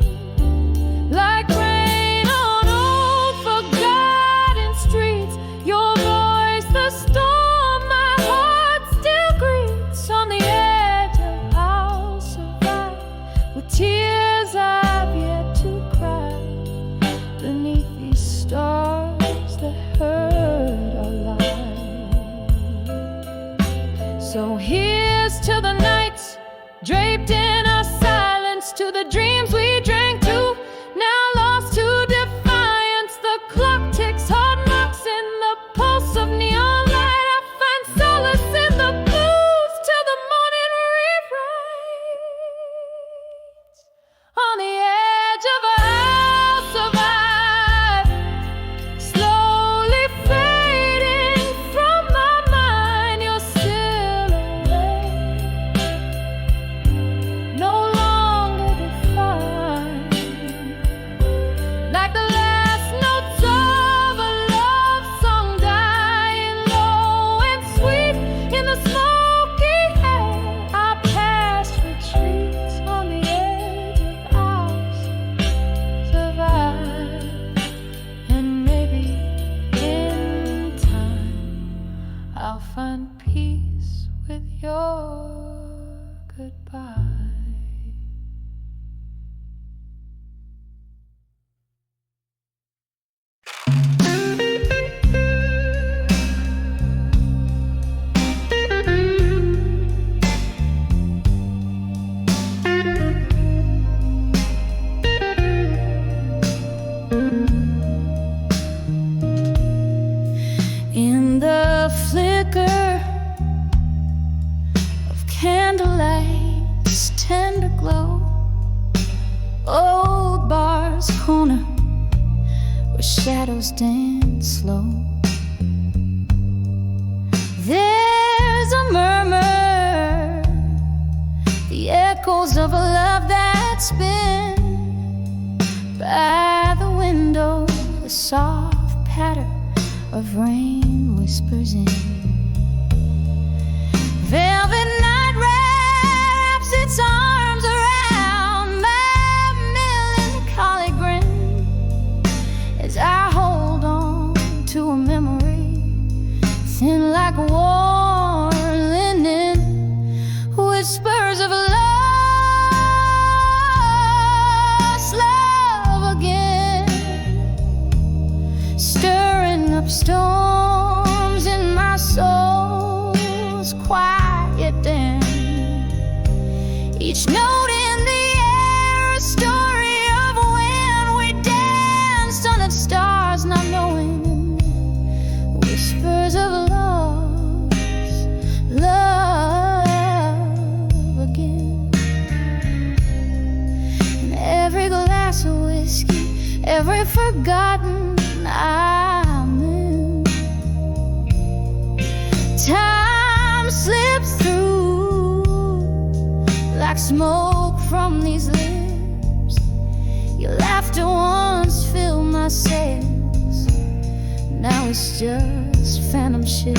like rain on old forgotten streets. Your voice the storm my heart still greets. On the edge of I'll survive, with tears I've yet to cry, beneath these stars that hurt our lives. So here's to the nights draped in our silence, to the dreams we drank to, now lost to defiance. The clock ticks, hard knocks in the pulse of neon light. I find solace in the blues till the morning rewrites. On the edge of I'll survive, slowly fading from my mind, your silhouette no longer defies glow. Old bar's corner where shadows dance slow. There's a murmur, the echoes of a love that's been by the window. The soft patter of rain whispers in. Velvet night wraps its arms around my melancholy grin as I hold on to a memory thin like warm linen. Whispers of lost love again, stirring up storms in my soul's quiet den. Each note in the air, a story of when we danced under stars, not knowing. Whispers of love again. And every glass of whiskey, every forgotten amen. Time slips through like smoke from these lips. Your laughter once filled my sails, now it's just phantom ship.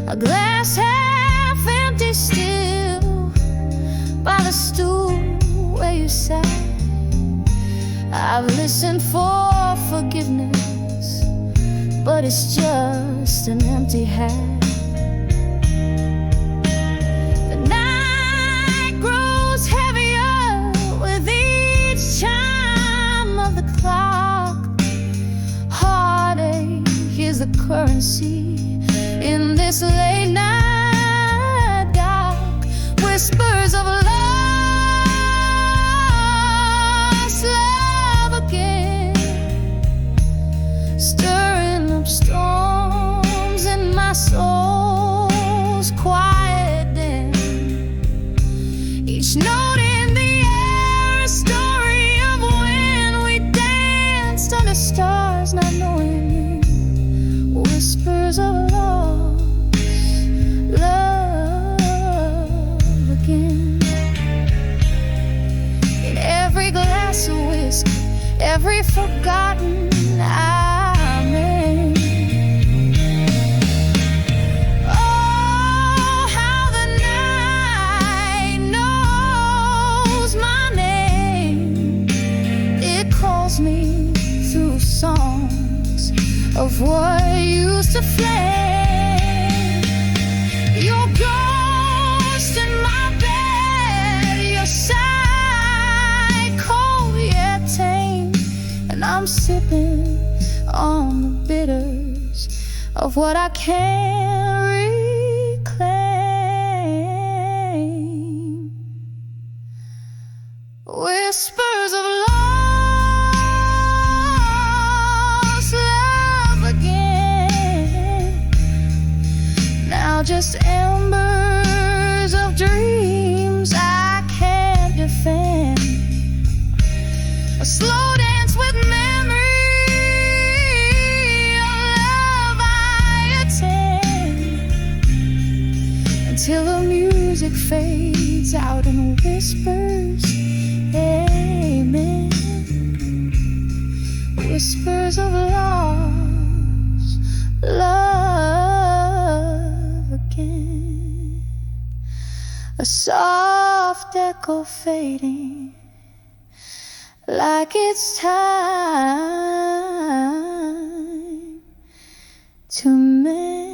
A glass half empty still by the stool where you sat. I've listened for forgiveness, but it's just an empty hat. The night grows heavier with each chime of the clock. Heartache is the currency in this late night dark. Whispers of lost love again, stirring up storms in my soul's quiet den. Each note in the air, a story of when we danced under stars, not knowing. Whispers of love again. In every glass of whiskey, every forgotten amen. Oh, how the night knows my name. It calls me through songs of what used to flame. Your ghost in my bed, your side cold yet tame, and I'm sipping on the bitters of what I can't reclaim. Whispers of lost love again, now just embers of dreams I can't defend. A slow dance with memory, a love I attend, until the music fades out and whispers amen. Whispers of lost love again. A soft echo fading like it's time to mend.